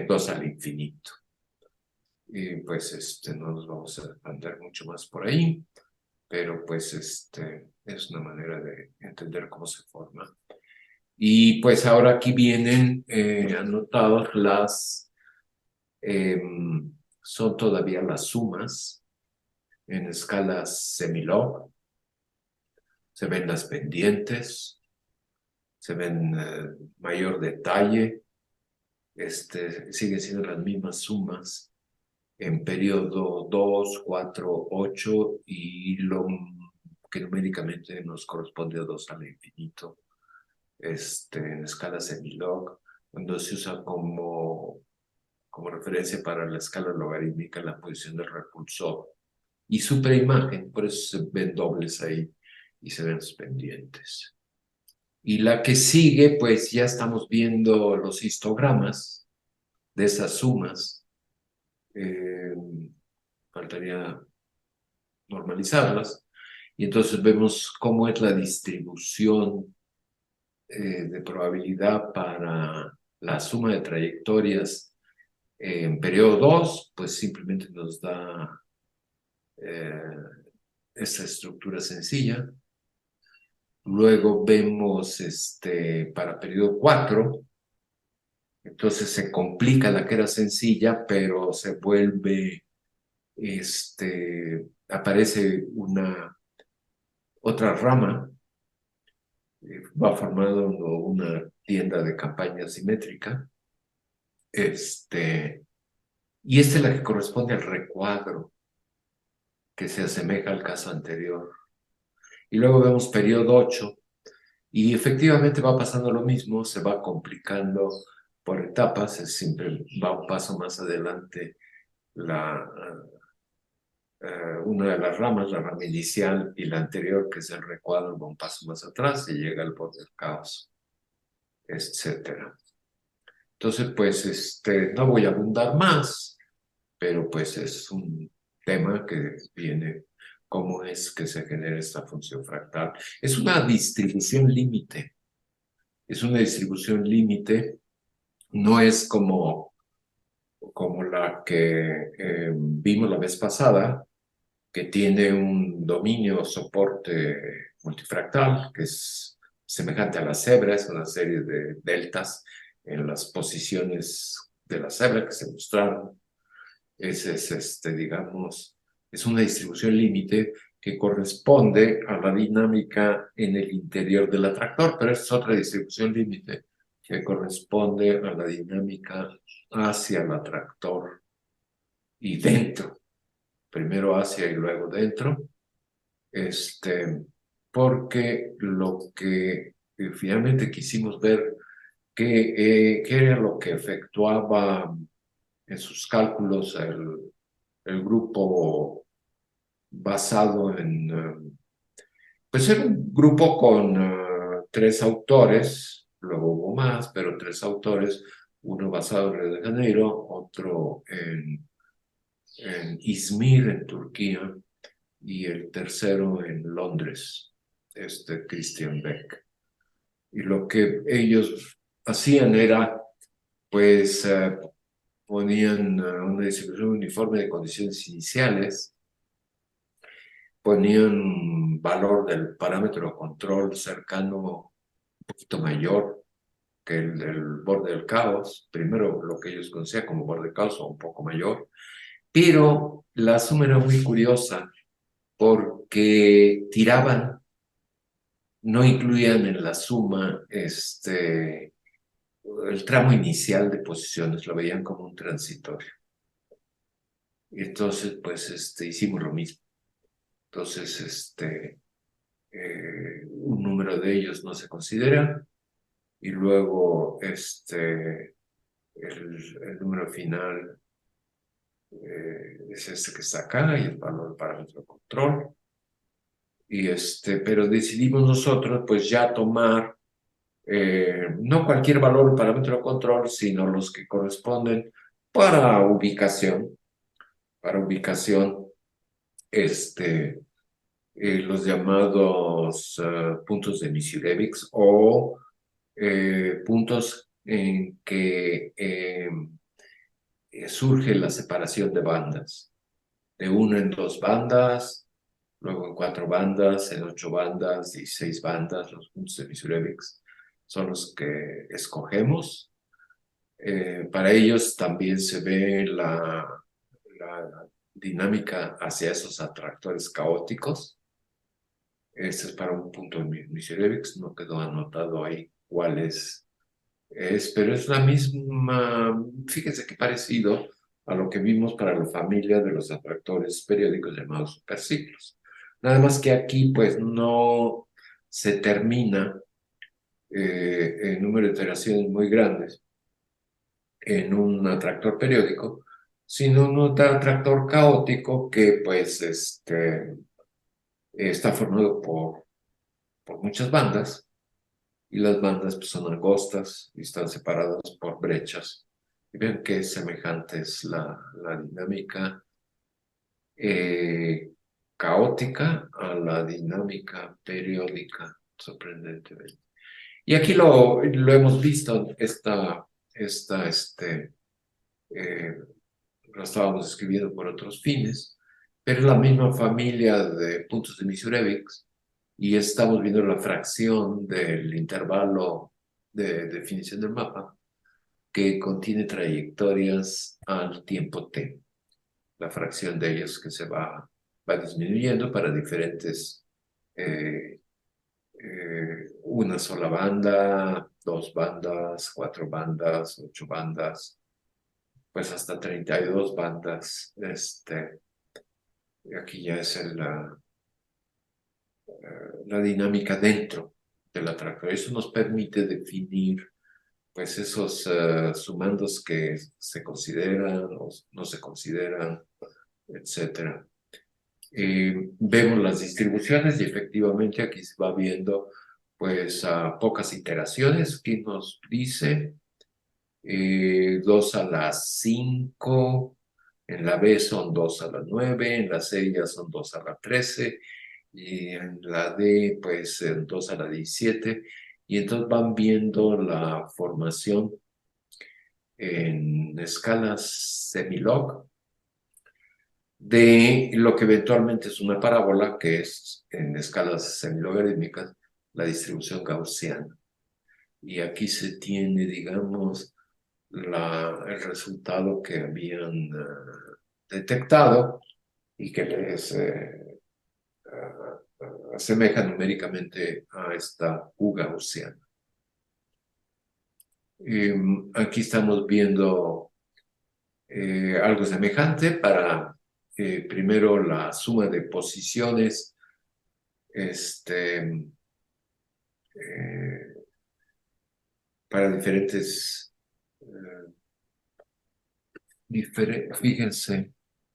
2 al infinito. Y pues no nos vamos a andar mucho más por ahí, pero pues es una manera de entender cómo se forma. Y pues ahora aquí vienen anotadas son todavía las sumas en escalas semilog. Se ven las pendientes, se ven mayor detalle, siguen siendo las mismas sumas en periodo 2, 4, 8, y lo que numéricamente nos corresponde a 2 al infinito, en escala semilog, cuando se usa como referencia para la escala logarítmica la posición del repulsor. Y su preimagen, por eso se ven dobles ahí y se ven los pendientes. Y la que sigue, pues ya estamos viendo los histogramas de esas sumas. Faltaría normalizarlas. Y entonces vemos cómo es la distribución de probabilidad para la suma de trayectorias en periodo 2, pues simplemente nos da esta estructura sencilla. Luego vemos para periodo 4, entonces se complica la que era sencilla, pero se vuelve, aparece otra rama, va formando una tienda de campaña simétrica, y esta es la que corresponde al recuadro, que se asemeja al caso anterior. Y luego vemos periodo 8, y efectivamente va pasando lo mismo, se va complicando por etapas, siempre va un paso más adelante la, una de las ramas, la rama inicial, y la anterior, que es el recuadro, va un paso más atrás y llega al borde del caos, etcétera. Entonces, pues, no voy a abundar más, pero pues es un tema que viene, cómo es que se genera esta función fractal. Es una distribución límite, es una distribución límite, no es como la que vimos la vez pasada, que tiene un dominio soporte multifractal, que es semejante a la cebra, es una serie de deltas en las posiciones de la cebra que se mostraron. Ese es, digamos, es una distribución límite que corresponde a la dinámica en el interior del atractor, pero es otra distribución límite que corresponde a la dinámica hacia el atractor y dentro, primero hacia y luego dentro, porque lo que finalmente quisimos ver qué era lo que efectuaba en sus cálculos el grupo basado pues era un grupo con tres autores, luego hubo más, pero tres autores, uno basado en Río de Janeiro, otro en Izmir, en Turquía, y el tercero en Londres, Christian Beck. Y lo que ellos hacían era, pues, ponían una distribución uniforme de condiciones iniciales, ponían un valor del parámetro de control cercano, un poquito mayor que el del borde del caos, primero lo que ellos conocían como borde del caos o un poco mayor, pero la suma era muy curiosa porque tiraban, no incluían en la suma el tramo inicial de posiciones, lo veían como un transitorio. Y entonces, pues, hicimos lo mismo. Entonces, un número de ellos no se considera, y luego el número final es este que está acá, y el valor del parámetro de control. Y pero decidimos nosotros pues ya tomar no cualquier valor del parámetro de control, sino los que corresponden para ubicación, para ubicación, los llamados puntos de Misiurewicz, o puntos en que surge la separación de bandas, de una en dos bandas, luego en cuatro bandas, en 8 bandas, 16 bandas. Los puntos de Misiurewicz son los que escogemos. Para ellos también se ve la dinámica hacia esos atractores caóticos. Este es para un punto de Misiurewicz, no quedó anotado ahí cuál pero es la misma, fíjense qué parecido a lo que vimos para la familia de los atractores periódicos llamados superciclos. Nada más que aquí pues no se termina el número de iteraciones muy grandes en un atractor periódico, sino en un atractor caótico que pues está formado por muchas bandas, y las bandas pues, son angostas y están separadas por brechas. Y vean qué semejante es la dinámica eh, caótica a la dinámica periódica, sorprendentemente. Y aquí lo hemos visto, eh, lo estábamos escribiendo por otros fines, pero es la misma familia de puntos de Misiurewicz, y estamos viendo la fracción del intervalo de definición del mapa que contiene trayectorias al tiempo t. La fracción de ellos que va disminuyendo para diferentes una sola banda, 2 bandas, 4 bandas, 8 bandas, pues hasta 32 bandas. Aquí ya es la dinámica dentro del atractor. Eso nos permite definir pues esos sumandos que se consideran o no se consideran, etcétera. Vemos las distribuciones y efectivamente aquí se va viendo pues a pocas iteraciones que nos dice 2 a la 5, en la B son 2 a la 9, en la C ya son 2 a la 13 y en la D pues 2 a la 17 y entonces van viendo la formación en escalas semilog de lo que eventualmente es una parábola, que es en escalas semilogarítmicas la distribución gaussiana. Y aquí se tiene, digamos, el resultado que habían detectado y que les asemeja numéricamente a esta U gaussiana. Aquí estamos viendo algo semejante para primero la suma de posiciones eh, para diferentes, fíjense,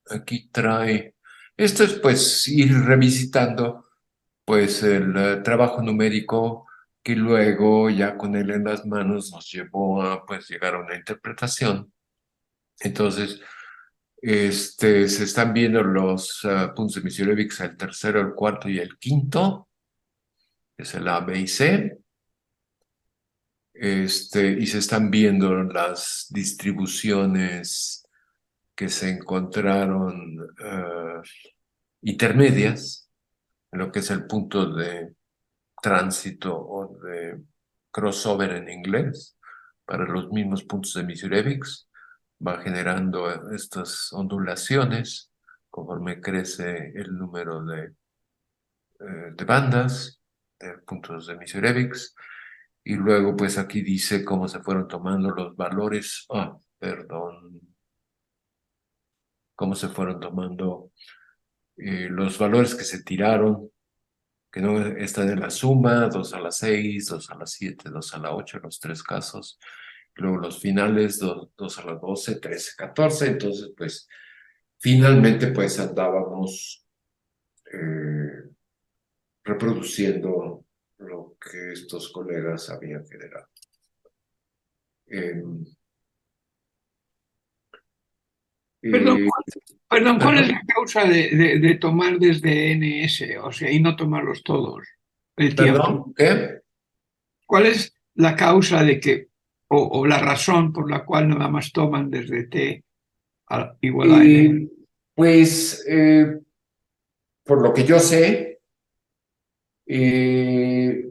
aquí trae, esto es pues ir revisitando pues el trabajo numérico que luego ya con él en las manos nos llevó a pues llegar a una interpretación. Entonces, se están viendo los puntos de Misiorewicz, el tercero, el cuarto y el quinto, que es el A, B y C. Y se están viendo las distribuciones que se encontraron intermedias, en lo que es el punto de tránsito o de crossover en inglés, para los mismos puntos de Misiorewicz, va generando estas ondulaciones conforme crece el número de bandas, de puntos de Misiorewicz, y luego pues aquí dice cómo se fueron tomando los valores, perdón, cómo se fueron tomando los valores que se tiraron, que no están en la suma, 2 a la 6, 2 a la 7, 2 a la 8, los 3 casos, luego los finales, 2 a la 12, 13, 14, entonces pues finalmente pues andábamos reproduciendo lo que estos colegas habían generado. Perdón, Eh, perdón, ¿cuál es ajá, la causa de tomar desde NS, o sea, y no tomarlos todos, el tiempo? ¿Perdón? ¿Qué? ¿Cuál es la causa de que, o la razón por la cual nada más toman desde T igual a N? Eh, pues, por lo que yo sé, eh,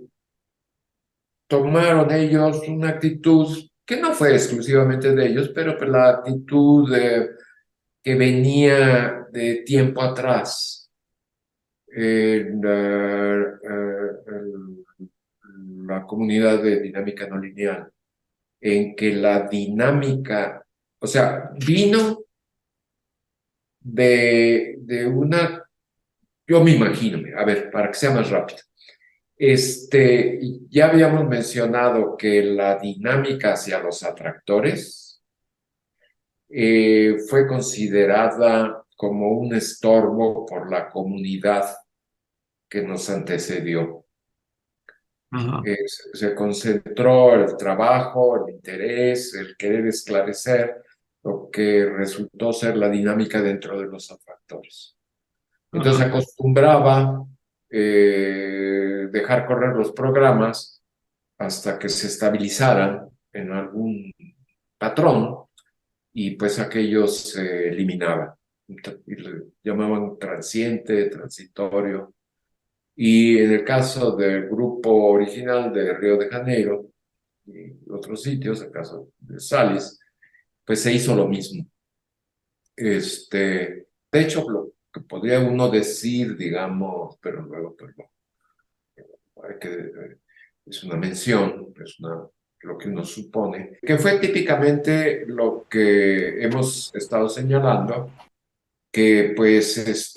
tomaron ellos una actitud que no fue exclusivamente de ellos, pero pues la actitud que venía de tiempo atrás en la comunidad de dinámica no lineal, en que la dinámica, o sea, vino de una, yo me imagino, a ver, para que sea más rápido. Ya habíamos mencionado que la dinámica hacia los atractores fue considerada como un estorbo por la comunidad que nos antecedió. Ajá. Se concentró el trabajo, el interés, el querer esclarecer lo que resultó ser la dinámica dentro de los atractores. Entonces Ajá. acostumbraba dejar correr los programas hasta que se estabilizaran en algún patrón y pues aquellos se eliminaban. Y le llamaban transiente, transitorio. Y en el caso del grupo original de Río de Janeiro y otros sitios, el caso de Salis, pues se hizo lo mismo. De hecho, lo que podría uno decir, digamos, pero luego, perdón, es una mención, lo que uno supone, que fue típicamente lo que hemos estado señalando, que pues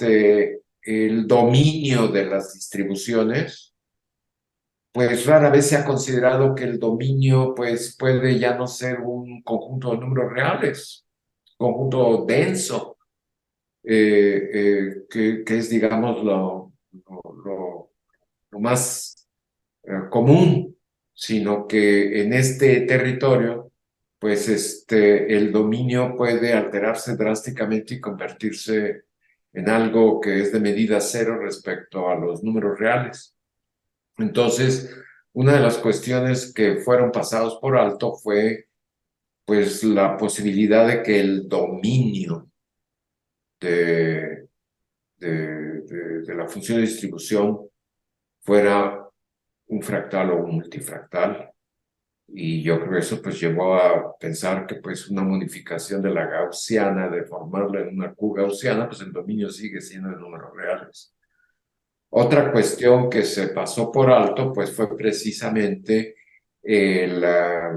el dominio de las distribuciones, pues rara vez se ha considerado que el dominio pues puede ya no ser un conjunto de números reales, conjunto denso, que es, digamos, lo más común, sino que en este territorio, pues el dominio puede alterarse drásticamente y convertirse en algo que es de medida cero respecto a los números reales. Entonces, una de las cuestiones que fueron pasados por alto fue pues la posibilidad de que el dominio de, de la función de distribución fuera un fractal o un multifractal. Y yo creo que eso pues llevó a pensar que pues una modificación de la gaussiana, de formarla en una Q gaussiana, pues el dominio sigue siendo de números reales. Otra cuestión que se pasó por alto pues fue precisamente el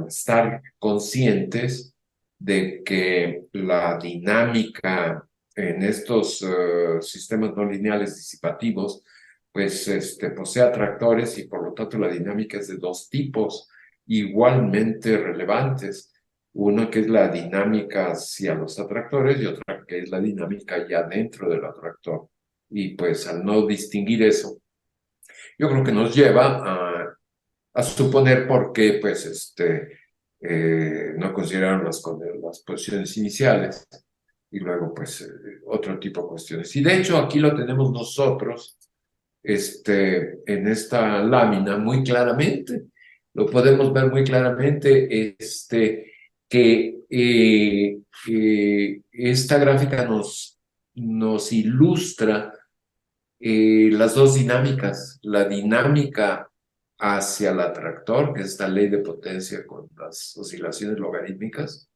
estar conscientes de que la dinámica en estos sistemas no lineales disipativos pues posee atractores y por lo tanto la dinámica es de dos tipos igualmente relevantes. Una que es la dinámica hacia los atractores y otra que es la dinámica ya dentro del atractor. Y pues al no distinguir eso, yo creo que nos lleva a suponer por qué pues no consideraron las posiciones iniciales y luego pues otro tipo de cuestiones. Y de hecho aquí lo tenemos nosotros en esta lámina muy claramente. Lo podemos ver muy claramente que esta gráfica nos ilustra las dos dinámicas, la dinámica hacia el atractor, que es esta ley de potencia con las oscilaciones logarítmicas,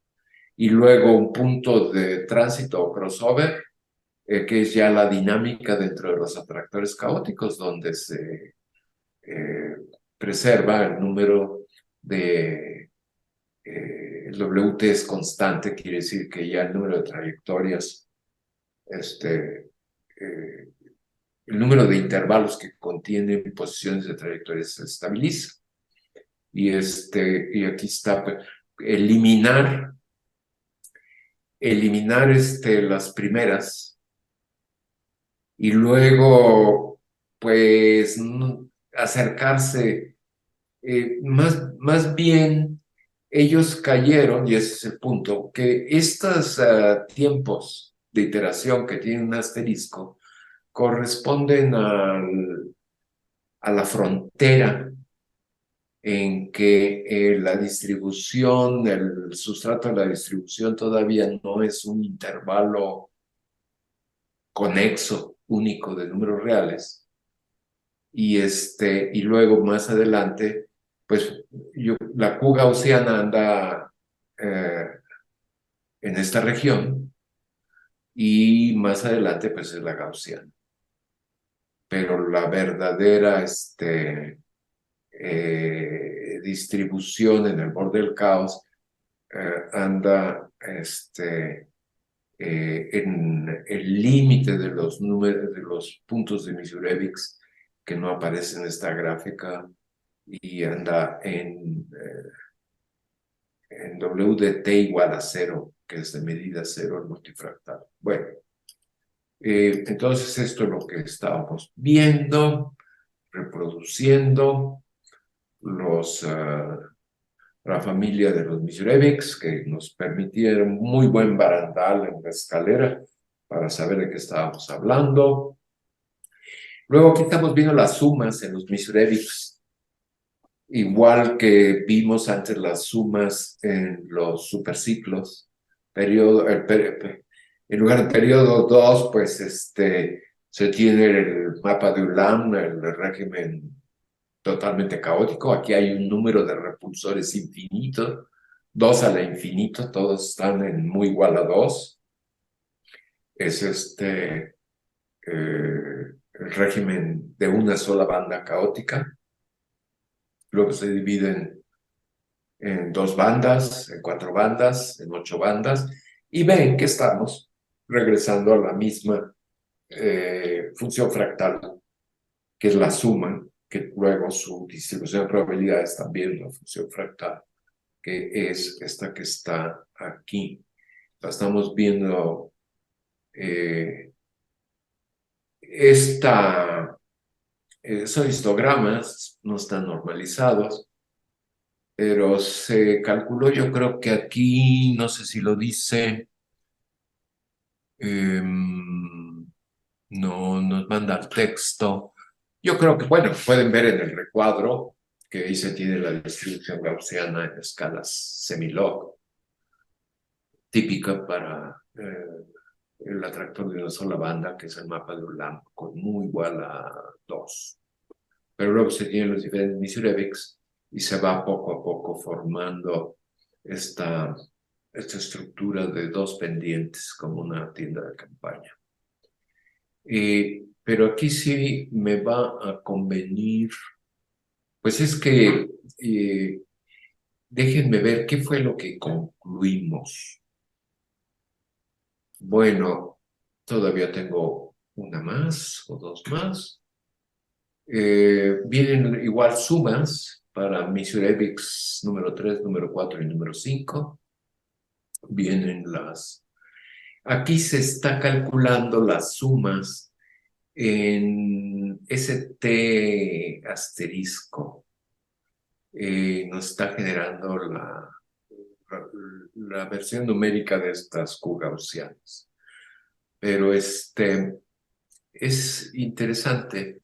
y luego un punto de tránsito o crossover, que es ya la dinámica dentro de los atractores caóticos, donde se preserva el número de el WT es constante, quiere decir que ya el número de trayectorias, eh, el número de intervalos que contienen posiciones de trayectorias se estabiliza. Y aquí está, pues, eliminar las primeras y luego, pues, acercarse, más bien, ellos cayeron, y ese es el punto, que estos tiempos de iteración que tienen un asterisco corresponden a la frontera en que la distribución, el sustrato de la distribución todavía no es un intervalo conexo, único de números reales. Y luego más adelante, pues la Q gaussiana anda en esta región y más adelante pues es la gaussiana. Pero la verdadera distribución en el borde del caos anda en el límite de los números, de los puntos de Misurevich que no aparecen en esta gráfica y anda en W de t igual a 0, que es de medida 0 el multifractal. Bueno, entonces esto es lo que estábamos viendo, reproduciendo la familia de los Misurevics, que nos permitieron muy buen barandal en la escalera para saber de qué estábamos hablando. Luego aquí estamos viendo las sumas en los Misurevics, igual que vimos antes las sumas en los superciclos. En lugar de periodo 2, pues se tiene el mapa de Ulam, el régimen totalmente caótico. Aquí hay un número de repulsores infinito, 2 a la infinito, todos están en muy igual a 2. Es el régimen de una sola banda caótica. luego se dividen en 2 bandas, en 4 bandas, en 8 bandas, y ven que estamos regresando a la misma función fractal, que es la suma, que luego su distribución de probabilidades también la función fractal, que es esta que está aquí. La estamos viendo, son histogramas, no están normalizados, pero se calculó, yo creo que aquí, no sé si lo dice, no nos manda el texto. Yo creo que, bueno, pueden ver en el recuadro que ahí se tiene la distribución gaussiana en escalas semilog, típica para el atractor de una sola banda, que es el mapa de Orlando, con muy igual a 2. Pero luego se tienen los diferentes Misurevics y se va poco a poco formando esta estructura de 2 pendientes como una tienda de campaña. Pero aquí sí me va a convenir, pues es que déjenme ver qué fue lo que concluimos. Bueno, todavía tengo una más o 2 más. Vienen igual sumas para Misurevics número 3, número 4 y número 5. Vienen Aquí se está calculando las sumas en ST asterisco. Nos está generando la versión numérica de estas Q-gaussianas. Pero es interesante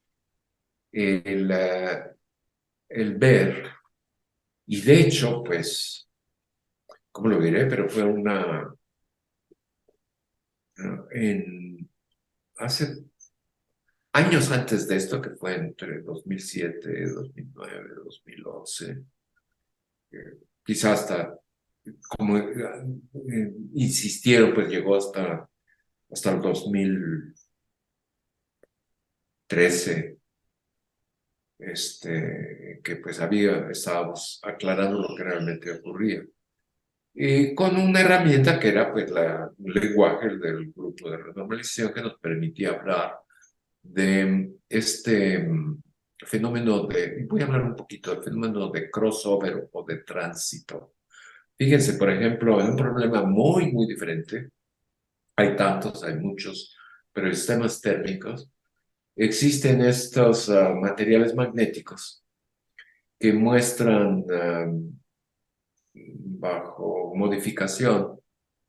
el, el ver, y de hecho, pues, ¿cómo lo diré? Pero fue hace años antes de esto, que fue entre 2007, 2009, 2011, quizás hasta, como insistieron, pues llegó hasta el 2013, que pues estábamos aclarando lo que realmente ocurría. Y con una herramienta que era pues un lenguaje del grupo de renormalización que nos permitía hablar de fenómeno voy a hablar un poquito del fenómeno de crossover o de tránsito. Fíjense, por ejemplo, en un problema muy, muy diferente, hay tantos, hay muchos, pero en sistemas térmicos, existen estos materiales magnéticos que muestran bajo modificación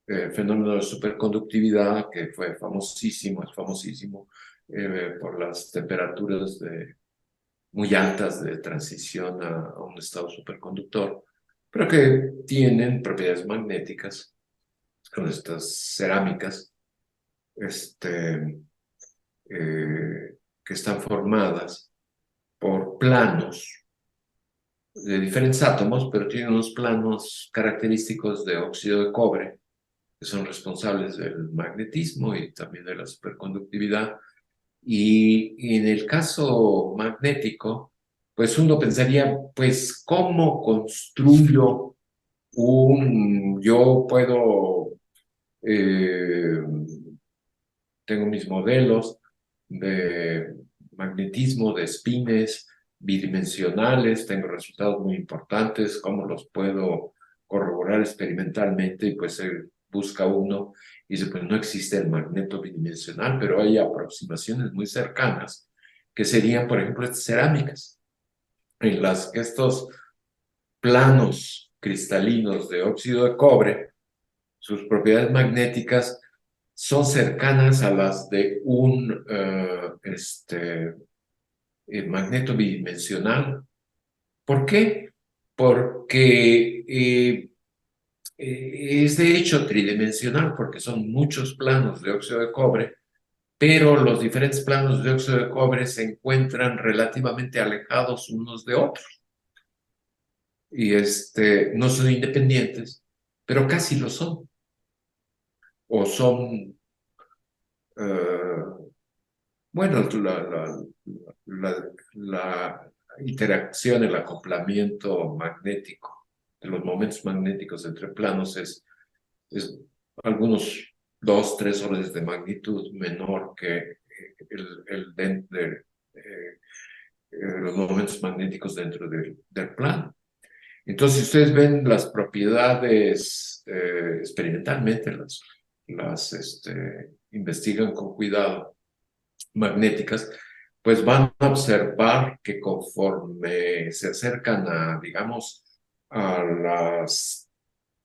el fenómeno de superconductividad, que fue famosísimo, es famosísimo, por las temperaturas muy altas de transición a un estado superconductor, pero que tienen propiedades magnéticas con estas cerámicas que están formadas por planos de diferentes átomos, pero tienen unos planos característicos de óxido de cobre, que son responsables del magnetismo y también de la superconductividad. Y en el caso magnético, pues uno pensaría, pues, ¿cómo construyo yo tengo mis modelos de magnetismo, de espines bidimensionales, tengo resultados muy importantes, ¿cómo los puedo corroborar experimentalmente? Y pues busca uno y dice, pues no existe el magneto bidimensional, pero hay aproximaciones muy cercanas, que serían, por ejemplo, estas cerámicas, en las que estos planos cristalinos de óxido de cobre, sus propiedades magnéticas son cercanas a las de un magneto bidimensional. ¿Por qué? Porque es de hecho tridimensional, porque son muchos planos de óxido de cobre, pero los diferentes planos de óxido de cobre se encuentran relativamente alejados unos de otros. Y no son independientes, pero casi lo son. O son, bueno, la interacción, el acoplamiento magnético de los momentos magnéticos entre planos es algunos 2, 3 órdenes de magnitud menor que los momentos magnéticos dentro del plano. Entonces, si ustedes ven las propiedades experimentalmente, las investigan con cuidado, magnéticas, pues van a observar que conforme se acercan a, digamos, a las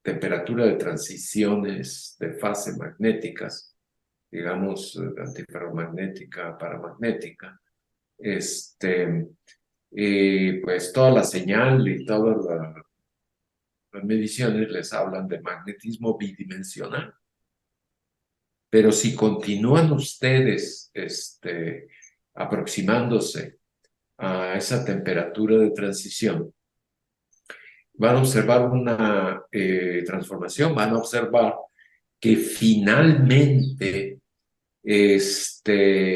temperaturas de transiciones de fase magnéticas, digamos, antiferromagnética, paramagnética, pues toda la señal y todas las mediciones les hablan de magnetismo bidimensional. Pero si continúan ustedes aproximándose a esa temperatura de transición, van a observar una transformación, van a observar que finalmente el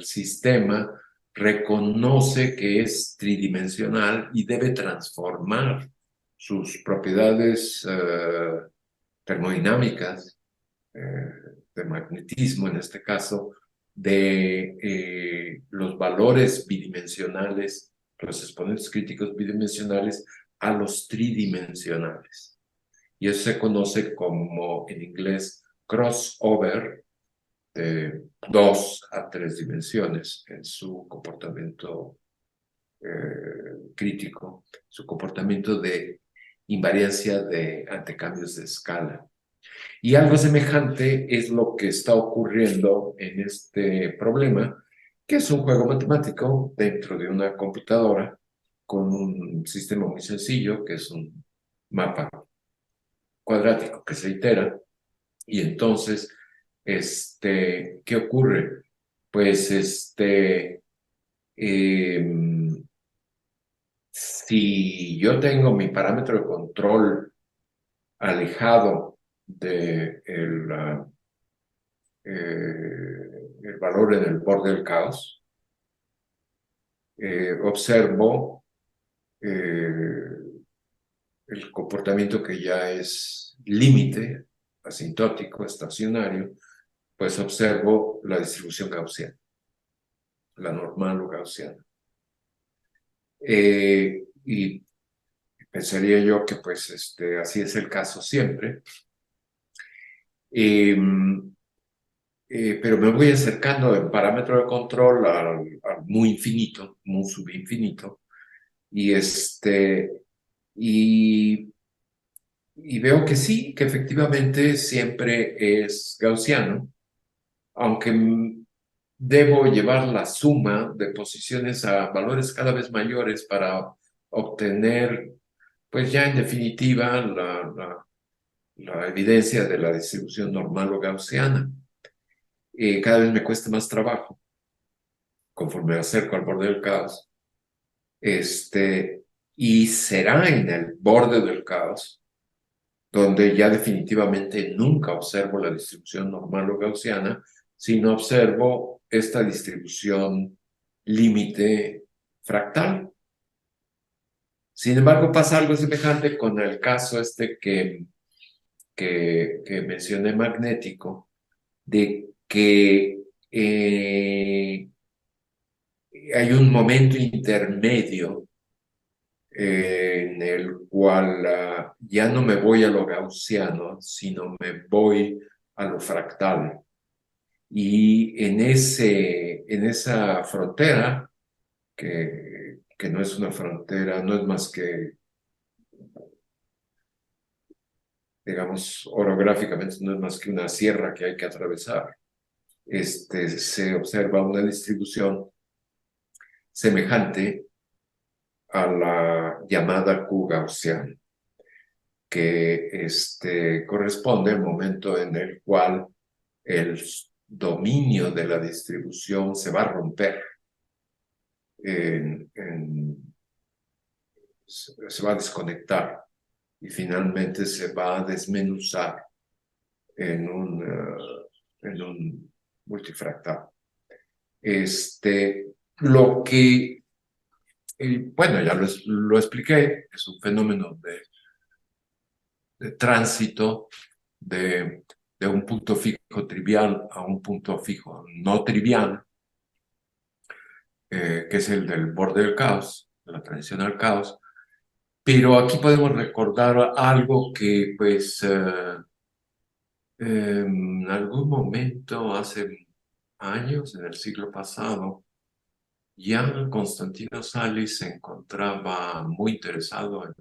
sistema reconoce que es tridimensional y debe transformar sus propiedades termodinámicas, de magnetismo en este caso, de los valores bidimensionales, los exponentes críticos bidimensionales, a los tridimensionales. Y eso se conoce como, en inglés, crossover de 2 a 3 dimensiones en su comportamiento crítico, su comportamiento de invariancia ante cambios de escala. Y algo semejante es lo que está ocurriendo en este problema, que es un juego matemático dentro de una computadora con un sistema muy sencillo, que es un mapa cuadrático que se itera. Y entonces, ¿qué ocurre? Pues, si yo tengo mi parámetro de control alejado de el valor en el borde del caos, observo el comportamiento que ya es límite, asintótico, estacionario, pues observo la distribución gaussiana, la normal o gaussiana. Y pensaría yo que pues así es el caso siempre. Pero me voy acercando en parámetro de control al muy infinito, muy subinfinito, y y veo que sí, que efectivamente siempre es gaussiano, aunque debo llevar la suma de posiciones a valores cada vez mayores para obtener, pues ya en definitiva, la evidencia de la distribución normal o gaussiana. Cada vez me cuesta más trabajo conforme me acerco al borde del caos. Y será en el borde del caos donde ya definitivamente nunca observo la distribución normal o gaussiana, sino observo esta distribución límite fractal. Sin embargo, pasa algo semejante con el caso que mencioné magnético, de que hay un momento intermedio en el cual ya no me voy a lo gaussiano, sino me voy a lo fractal. Y en esa frontera, que no es una frontera, no es más que, digamos, orográficamente, no es más que una sierra que hay que atravesar, se observa una distribución semejante a la llamada Q gaussiana, que corresponde al momento en el cual el dominio de la distribución se va a romper, se va a desconectar y finalmente se va a desmenuzar en un multifractal. Lo que y bueno, ya lo expliqué, es un fenómeno de tránsito de un punto fijo trivial a un punto fijo no trivial, que es el del borde del caos, de la transición al caos. Pero aquí podemos recordar algo que, pues, en algún momento, hace años, en el siglo pasado, ya Constantino Sales se encontraba muy interesado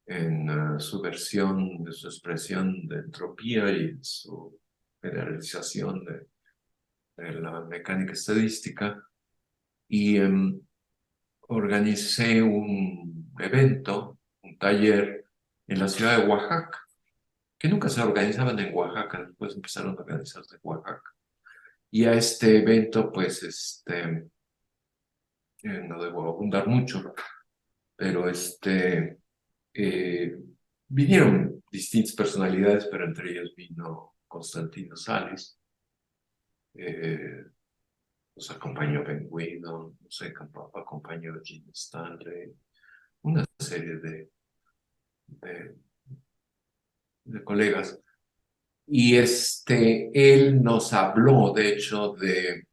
en su versión de su expresión de entropía y en su generalización de la mecánica estadística. Y organicé un evento, un taller en la ciudad de Oaxaca, que nunca se organizaban en Oaxaca, después empezaron a organizarse en Oaxaca. Y a este evento, pues, no debo abundar mucho, pero eh, vinieron distintas personalidades, pero entre ellas vino Constantino Sales, eh, nos acompañó Ben Whedon, nos acompañó Jim Stanley, una serie de, de colegas. Y él nos habló, de hecho, de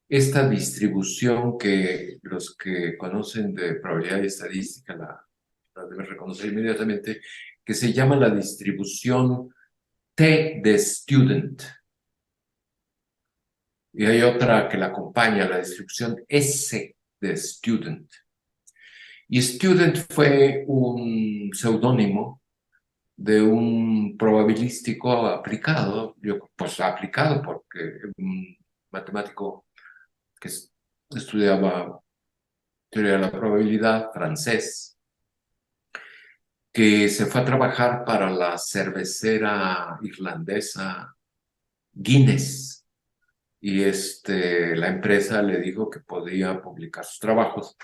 esta distribución que los que conocen de probabilidad y estadística la deben reconocer inmediatamente, que se llama la distribución T de student. Y hay otra que la acompaña, la distribución S de student. Y student fue un seudónimo de un probabilístico aplicado, pues aplicado porque un matemático que estudiaba teoría de la probabilidad, francés, que se fue a trabajar para la cervecera irlandesa Guinness. Y la empresa le dijo que podía publicar sus trabajos,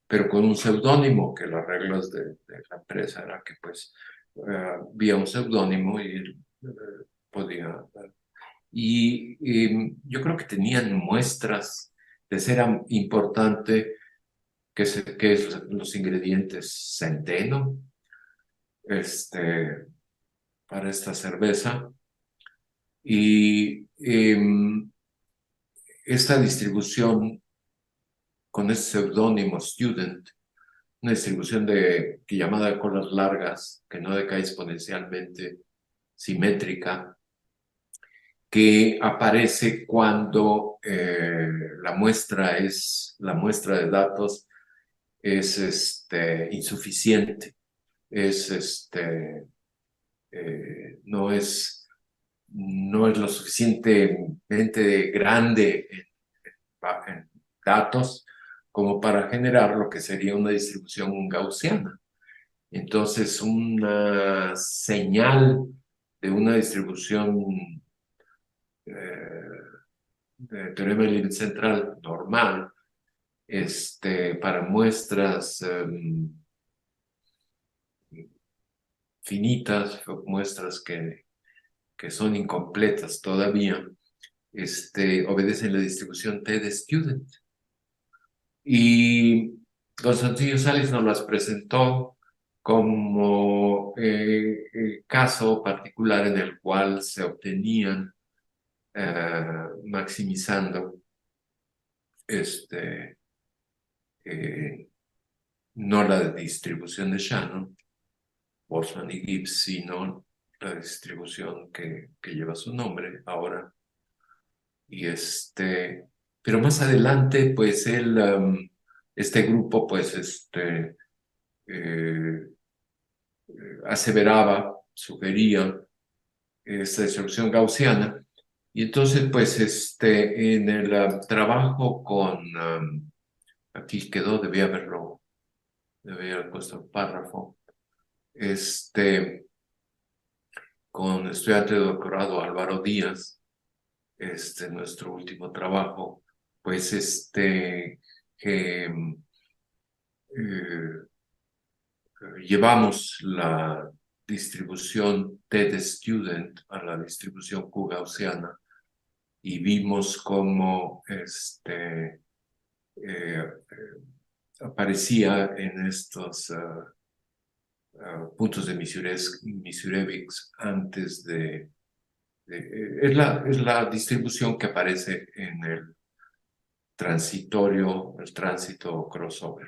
pero con un seudónimo, que las reglas de la empresa era que pues había un seudónimo y podía. Y yo creo que tenían muestras de ser importante que es los ingredientes centeno para esta cerveza. Y esta distribución con ese seudónimo Student, una distribución que llamada de colas largas, que no decae exponencialmente, simétrica, que aparece cuando la muestra de datos es insuficiente, no es lo suficientemente grande en datos como para generar lo que sería una distribución gaussiana. Entonces, una señal de una distribución de teorema de límite central normal, para muestras finitas, muestras que son incompletas todavía, obedecen la distribución T de Student. Y Constantino Sales nos las presentó como caso particular en el cual se obtenían maximizando no la distribución de Shannon, Boltzmann y Gibbs, sino la distribución que lleva su nombre ahora. Y pero más adelante, pues este grupo, pues eh, aseveraba, sugería esta distribución gaussiana. Y entonces, pues en el trabajo aquí quedó, debía haber puesto el párrafo, con estudiante de doctorado Álvaro Díaz, nuestro último trabajo, pues que eh, llevamos la distribución T de student a la distribución Q gaussiana y vimos cómo aparecía en estos puntos de Misurevics antes es la distribución que aparece en el tránsito crossover.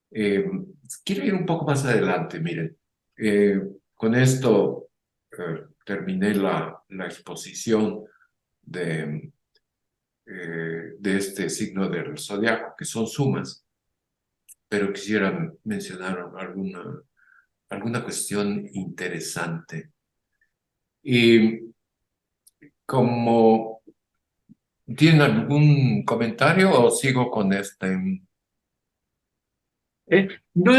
Quiero ir un poco más adelante, miren. Con esto terminé la exposición de este signo del zodiaco, que son sumas, pero quisiera mencionar alguna cuestión interesante. Y como ¿tienen algún comentario o sigo con este? No,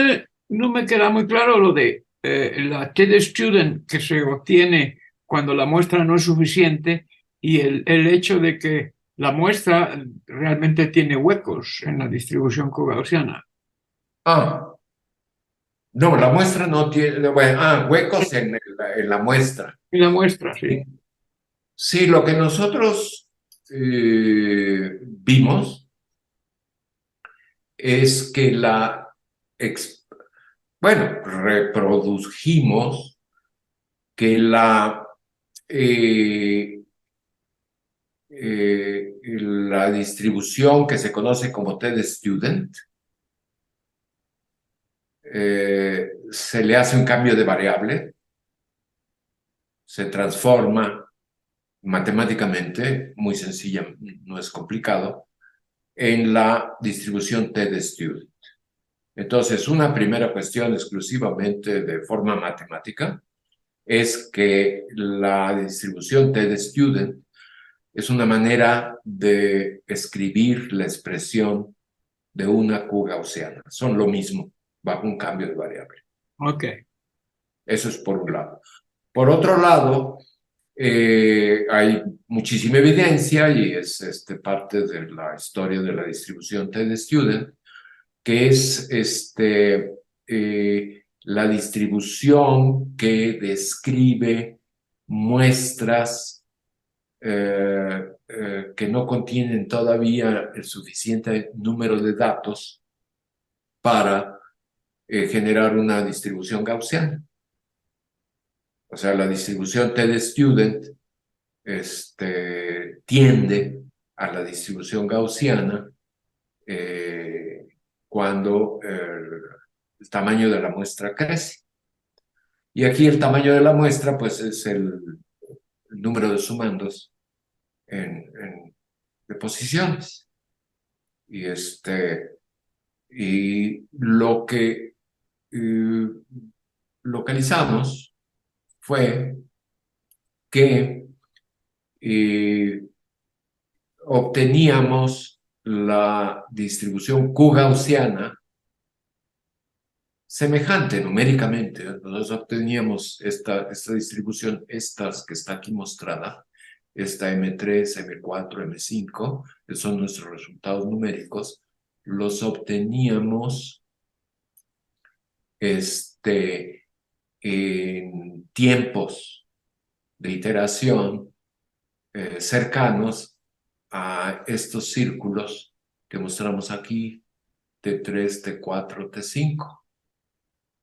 no me queda muy claro lo de la TED Student que se obtiene cuando la muestra no es suficiente y el hecho de que la muestra realmente tiene huecos en la distribución gaussiana. No, la muestra no tiene, bueno, huecos en la muestra. Y la muestra, sí. Sí, lo que nosotros vimos es que reprodujimos que la distribución que se conoce como TED Student se le hace un cambio de variable, se transforma matemáticamente, muy sencilla, no es complicado, en la distribución TED Student. Entonces, una primera cuestión exclusivamente de forma matemática es que la distribución TED Student es una manera de escribir la expresión de una Q gaussiana. Son lo mismo, bajo un cambio de variable. Ok. Eso es por un lado. Por otro lado, hay muchísima evidencia, y es parte de la historia de la distribución TED Student, que es la distribución que describe muestras que no contienen todavía el suficiente número de datos para generar una distribución gaussiana. O sea, la distribución TED Student tiende a la distribución gaussiana cuando el tamaño de la muestra crece. Y aquí el tamaño de la muestra, pues, es el número de sumandos de posiciones. Y lo que localizamos fue que obteníamos la distribución Q-gaussiana semejante numéricamente. Nosotros obteníamos esta distribución, estas que está aquí mostrada, esta M3, M4, M5, que son nuestros resultados numéricos, los obteníamos en tiempos de iteración cercanos a estos círculos que mostramos aquí, T3, T4, T5.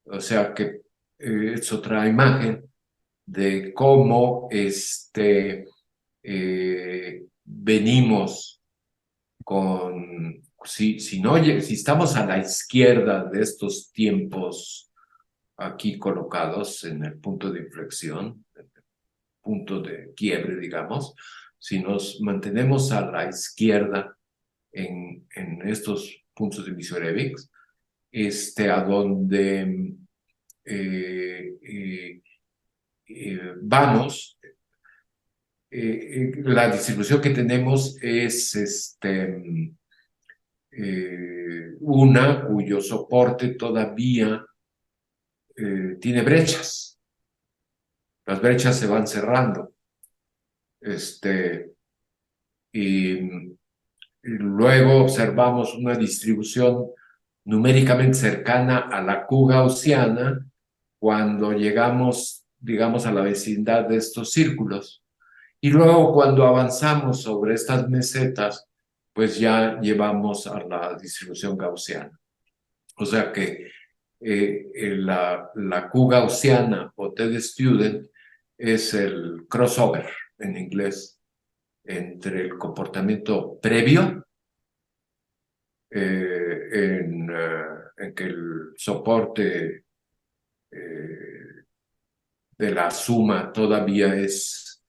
O sea que es otra imagen de cómo venimos con, si estamos a la izquierda de estos tiempos aquí colocados en el punto de inflexión, punto de quiebre, digamos, si nos mantenemos a la izquierda en estos puntos de Misurevics, a donde vamos, la distribución que tenemos es una cuyo soporte todavía tiene brechas. Las brechas se van cerrando. Y luego observamos una distribución numéricamente cercana a la Q gaussiana cuando llegamos, digamos, a la vecindad de estos círculos. Y luego cuando avanzamos sobre estas mesetas, pues ya llevamos a la distribución gaussiana. O sea que la Q gaussiana o T-de-Student es el crossover en inglés entre el comportamiento previo en que el soporte de la suma todavía es,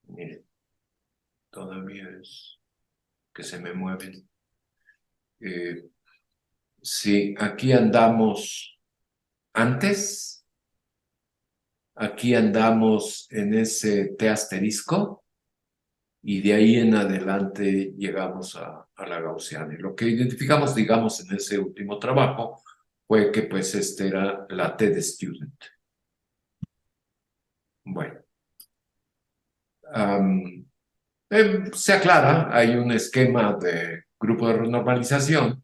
miren, todavía es que se me mueven. Sí, aquí andamos antes, aquí andamos en ese T asterisco y de ahí en adelante llegamos a la gaussiana. Y lo que identificamos, digamos, en ese último trabajo fue que pues este era la T-de-Student. Bueno, se aclara, hay un esquema de grupo de renormalización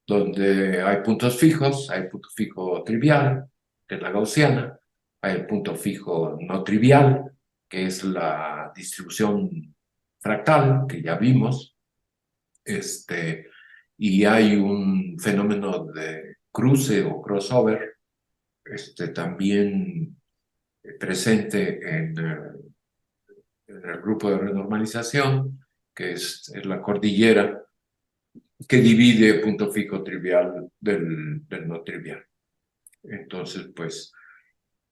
donde hay puntos fijos, hay punto fijo trivial, que es la gaussiana, hay el punto fijo no trivial, que es la distribución fractal, que ya vimos, y hay un fenómeno de cruce o crossover, también presente en el grupo de renormalización, que es la cordillera, que divide punto fijo trivial del no trivial. Entonces, pues,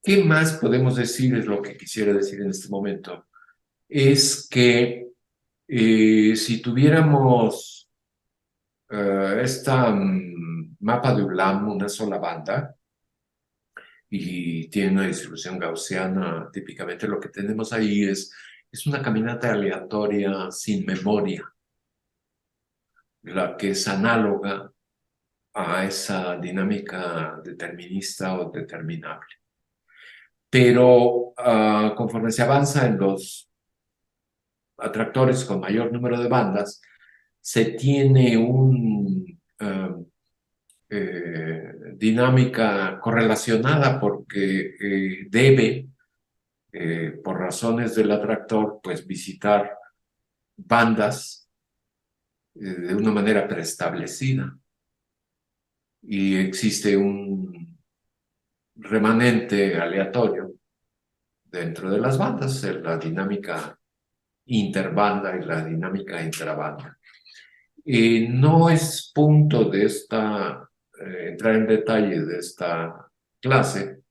¿qué más podemos decir? Es lo que quisiera decir en este momento. Es que si tuviéramos esta mapa de Ulam, una sola banda, y tiene una distribución gaussiana, típicamente lo que tenemos ahí es una caminata aleatoria sin memoria, la que es análoga a esa dinámica determinista o determinable. Pero conforme se avanza en los atractores con mayor número de bandas, se tiene una dinámica correlacionada porque debe, por razones del atractor, pues visitar bandas de una manera preestablecida. Y existe un remanente aleatorio dentro de las bandas, la dinámica interbanda y la dinámica intrabanda. No es punto de entrar en detalle de esta clase,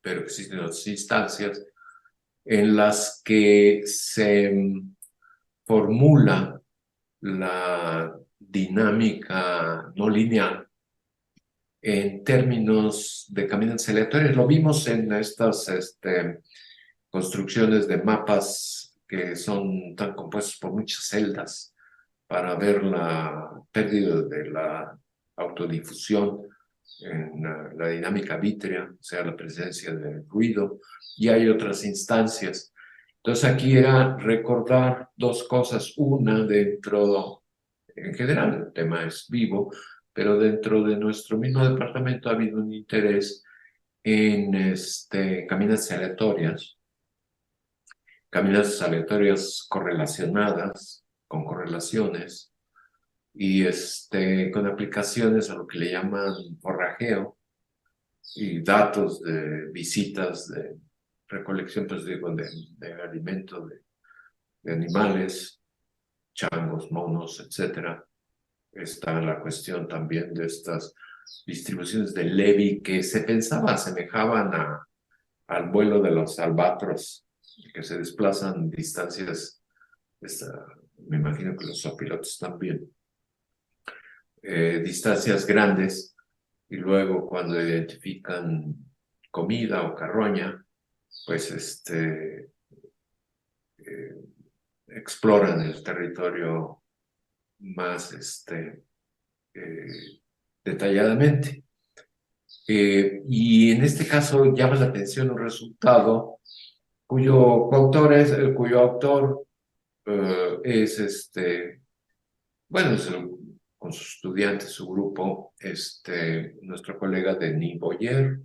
pero existen otras instancias en las que se formula la dinámica no lineal en términos de caminantes aleatorios. Lo vimos en estas construcciones de mapas que son tan compuestos por muchas celdas para ver la pérdida de la autodifusión en la dinámica vítrea, o sea, la presencia del ruido, y hay otras instancias. Entonces aquí era recordar dos cosas. Una, en general el tema es vivo, pero dentro de nuestro mismo departamento ha habido un interés en caminatas aleatorias correlacionadas, con correlaciones, y con aplicaciones a lo que le llaman forrajeo y datos de visitas de recolección, pues digo, de alimento de animales, changos, monos, etcétera. Está la cuestión también de estas distribuciones de Levy que se pensaba asemejaban al vuelo de los albatros, que se desplazan distancias, me imagino que los zopilotes también, distancias grandes, y luego cuando identifican comida o carroña, pues exploran el territorio más detalladamente. Y en este caso llama la atención un resultado cuyo autor es bueno, con sus estudiantes, su grupo, nuestro colega Denis Boyer,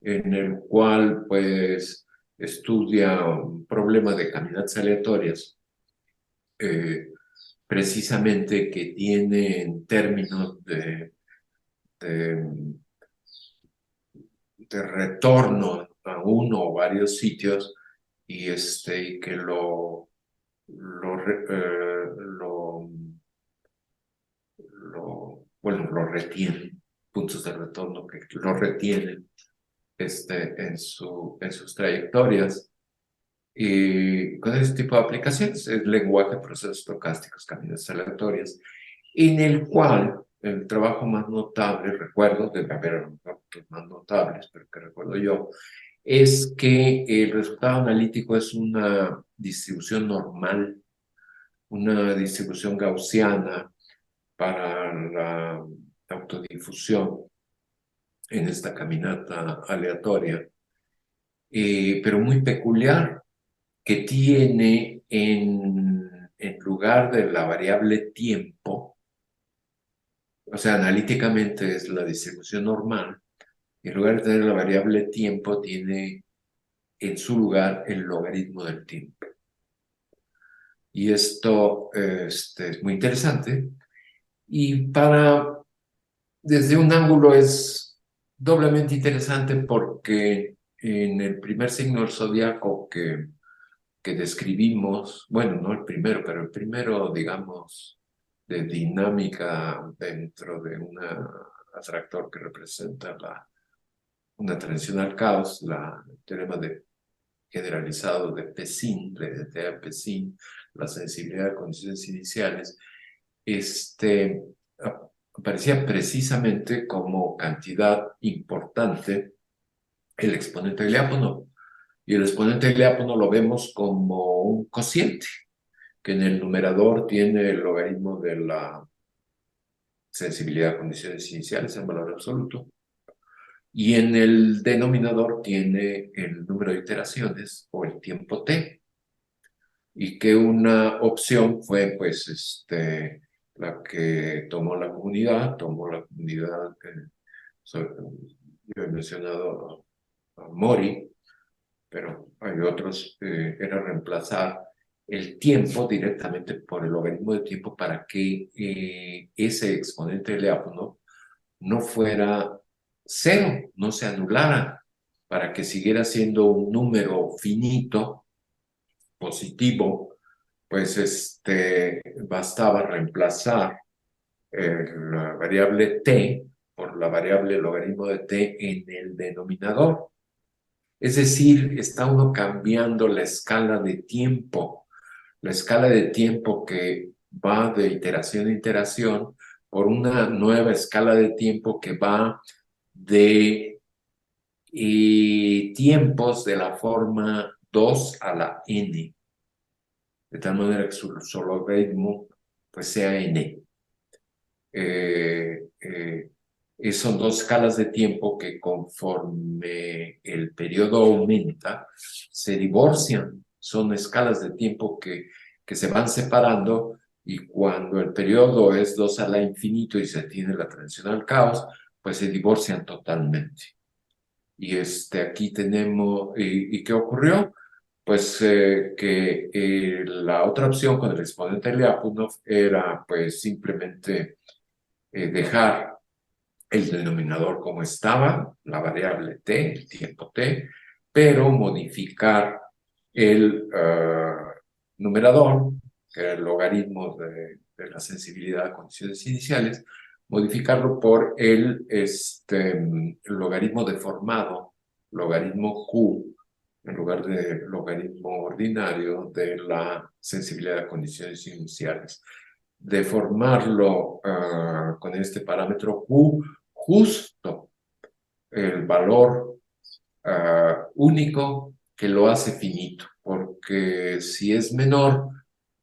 en el cual pues estudia un problema de caminatas aleatorias, precisamente que tiene en términos de de retorno a uno o varios sitios y que bueno, lo retienen, puntos de retorno que lo retienen en sus trayectorias. Y con ese tipo de aplicaciones, el lenguaje, procesos estocásticos, caminos aleatorios, en el cual el trabajo más notable, recuerdo, debe haber a lo mejor otros más notables, pero que recuerdo yo, es que el resultado analítico es una distribución normal, una distribución gaussiana para la autodifusión en esta caminata aleatoria, pero muy peculiar, que tiene en lugar de la variable tiempo, o sea, analíticamente es la distribución normal, y en lugar de tener la variable tiempo, tiene en su lugar el logaritmo del tiempo. Y esto es muy interesante, y desde un ángulo es doblemente interesante porque en el primer signo del zodiaco que describimos, bueno, no el primero, pero el primero, digamos, de dinámica dentro de un atractor que representa una transición al caos, el teorema generalizado de Pessin, la identidad de Pessin, la sensibilidad de condiciones iniciales, aparecía precisamente como cantidad importante el exponente de Lyapunov. Y el exponente de Lyapunov lo vemos como un cociente, que en el numerador tiene el logaritmo de la sensibilidad a condiciones iniciales en valor absoluto, y en el denominador tiene el número de iteraciones o el tiempo t, y que una opción fue pues la que tomó la comunidad, yo he mencionado a Mori, pero hay otros, era reemplazar el tiempo directamente por el logaritmo de tiempo para que ese exponente de Lyapunov no fuera cero, no se anulara, para que siguiera siendo un número finito, positivo, pues bastaba reemplazar la variable t por la variable logaritmo de t en el denominador. Es decir, está uno cambiando la escala de tiempo que va de iteración a iteración por una nueva escala de tiempo que va de tiempos de la forma 2 a la n, de tal manera que su logaritmo pues sea n. Son dos escalas de tiempo que conforme el periodo aumenta, se divorcian. Son escalas de tiempo que se van separando, y cuando el periodo es 2 a la infinito y se tiene la transición al caos, pues se divorcian totalmente. Y aquí tenemos, ¿y qué ocurrió? Pues que la otra opción con el exponente de Lyapunov era pues simplemente dejar el denominador como estaba, la variable t, el tiempo t, pero modificar el numerador, que era el logaritmo de la sensibilidad a condiciones iniciales, modificarlo por el logaritmo deformado, logaritmo q, en lugar de logaritmo ordinario de la sensibilidad a condiciones iniciales. Deformarlo con este parámetro q, justo el valor único que lo hace finito, porque si es menor,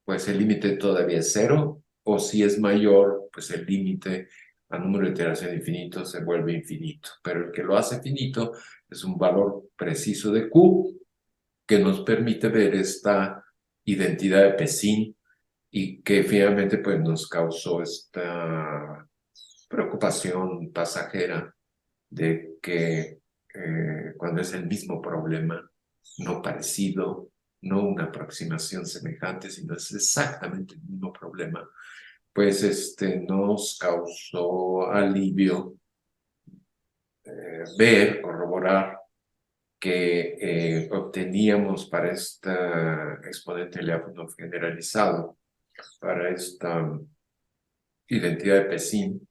pues el límite todavía es cero, o si es mayor, pues el límite a número de iteración infinito se vuelve infinito, pero el que lo hace finito es un valor preciso de q que nos permite ver esta identidad de Pessin, y que finalmente pues nos causó esta preocupación pasajera de que cuando es el mismo problema, no parecido, no una aproximación semejante, sino es exactamente el mismo problema, pues nos causó alivio corroborar que obteníamos para este exponente Lyapunov generalizado, para esta identidad de Pessin,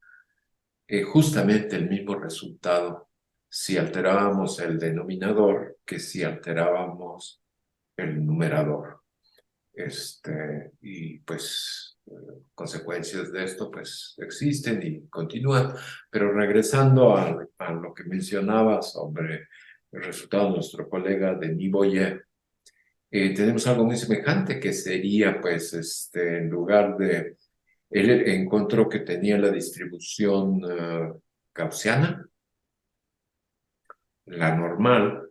justamente el mismo resultado si alterábamos el denominador que si alterábamos el numerador. Y pues consecuencias de esto pues existen y continúan, pero regresando a lo que mencionaba sobre el resultado de nuestro colega Denis Boyer, tenemos algo muy semejante que sería pues en lugar de, él encontró que tenía la distribución gaussiana, la normal,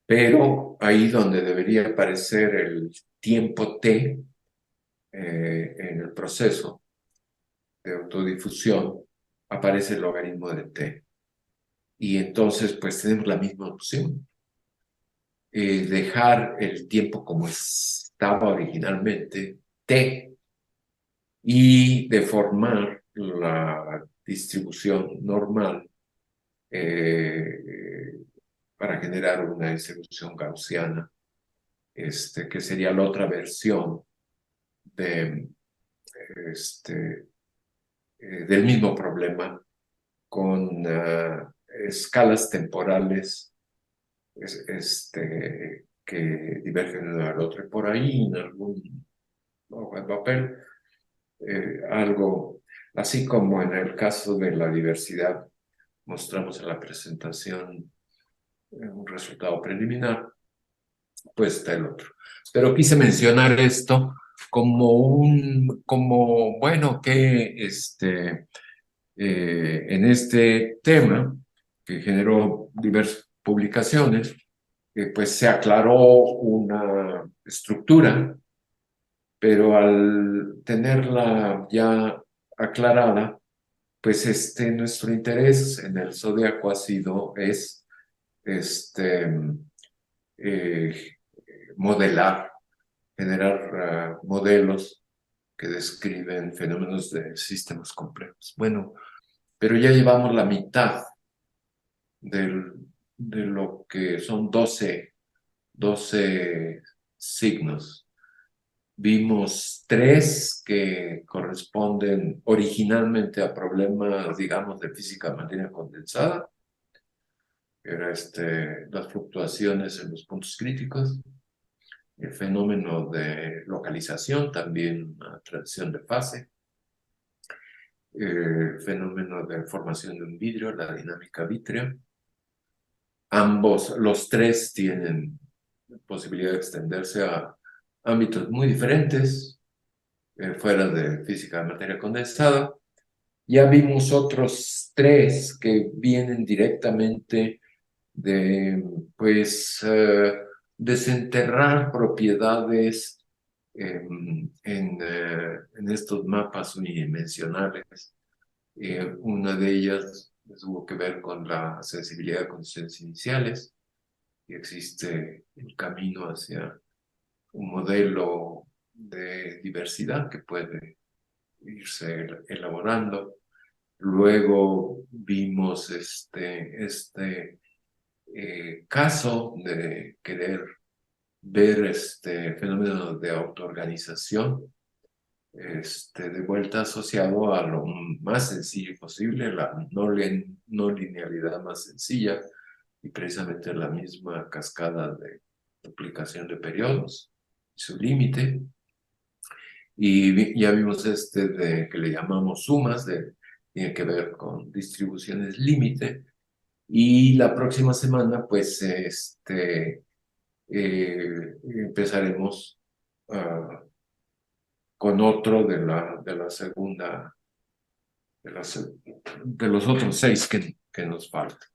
pero ahí donde debería aparecer el tiempo t en el proceso de autodifusión, aparece el logaritmo de t. Y entonces, pues tenemos la misma opción. Dejar el tiempo como estaba originalmente, t, y deformar la distribución normal para generar una distribución gaussiana, que sería la otra versión de, del mismo problema con escalas temporales que divergen uno al otro. Y por ahí en algún hoja de papel, algo así como en el caso de la diversidad, mostramos en la presentación un resultado preliminar, pues está el otro. Pero quise mencionar esto como bueno, que en este tema, que generó diversas publicaciones, pues se aclaró una estructura, pero al tenerla ya aclarada, pues nuestro interés en el Zodíaco es eh, modelar, generar modelos que describen fenómenos de sistemas complejos. Bueno, pero ya llevamos la mitad de lo que son 12 signos. Vimos 3 que corresponden originalmente a problemas, digamos, de física de materia condensada. Era las fluctuaciones en los puntos críticos, el fenómeno de localización, también una transición de fase, el fenómeno de formación de un vidrio, la dinámica vítrea. Los 3 tienen posibilidad de extenderse a ámbitos muy diferentes, fuera de física de materia condensada. Ya vimos otros 3 que vienen directamente de, pues, desenterrar propiedades en estos mapas unidimensionales. Una de ellas tuvo que ver con la sensibilidad de condiciones iniciales, y existe el camino hacia un modelo de diversidad que puede irse elaborando. Luego vimos caso de querer ver este fenómeno de autoorganización, de vuelta asociado a lo más sencillo posible, la no linealidad más sencilla, y precisamente la misma cascada de duplicación de periodos, su límite. Y ya vimos que le llamamos sumas, tiene que ver con distribuciones límite. Y la próxima semana, pues, empezaremos con otro de la segunda, de los otros 6 que nos faltan.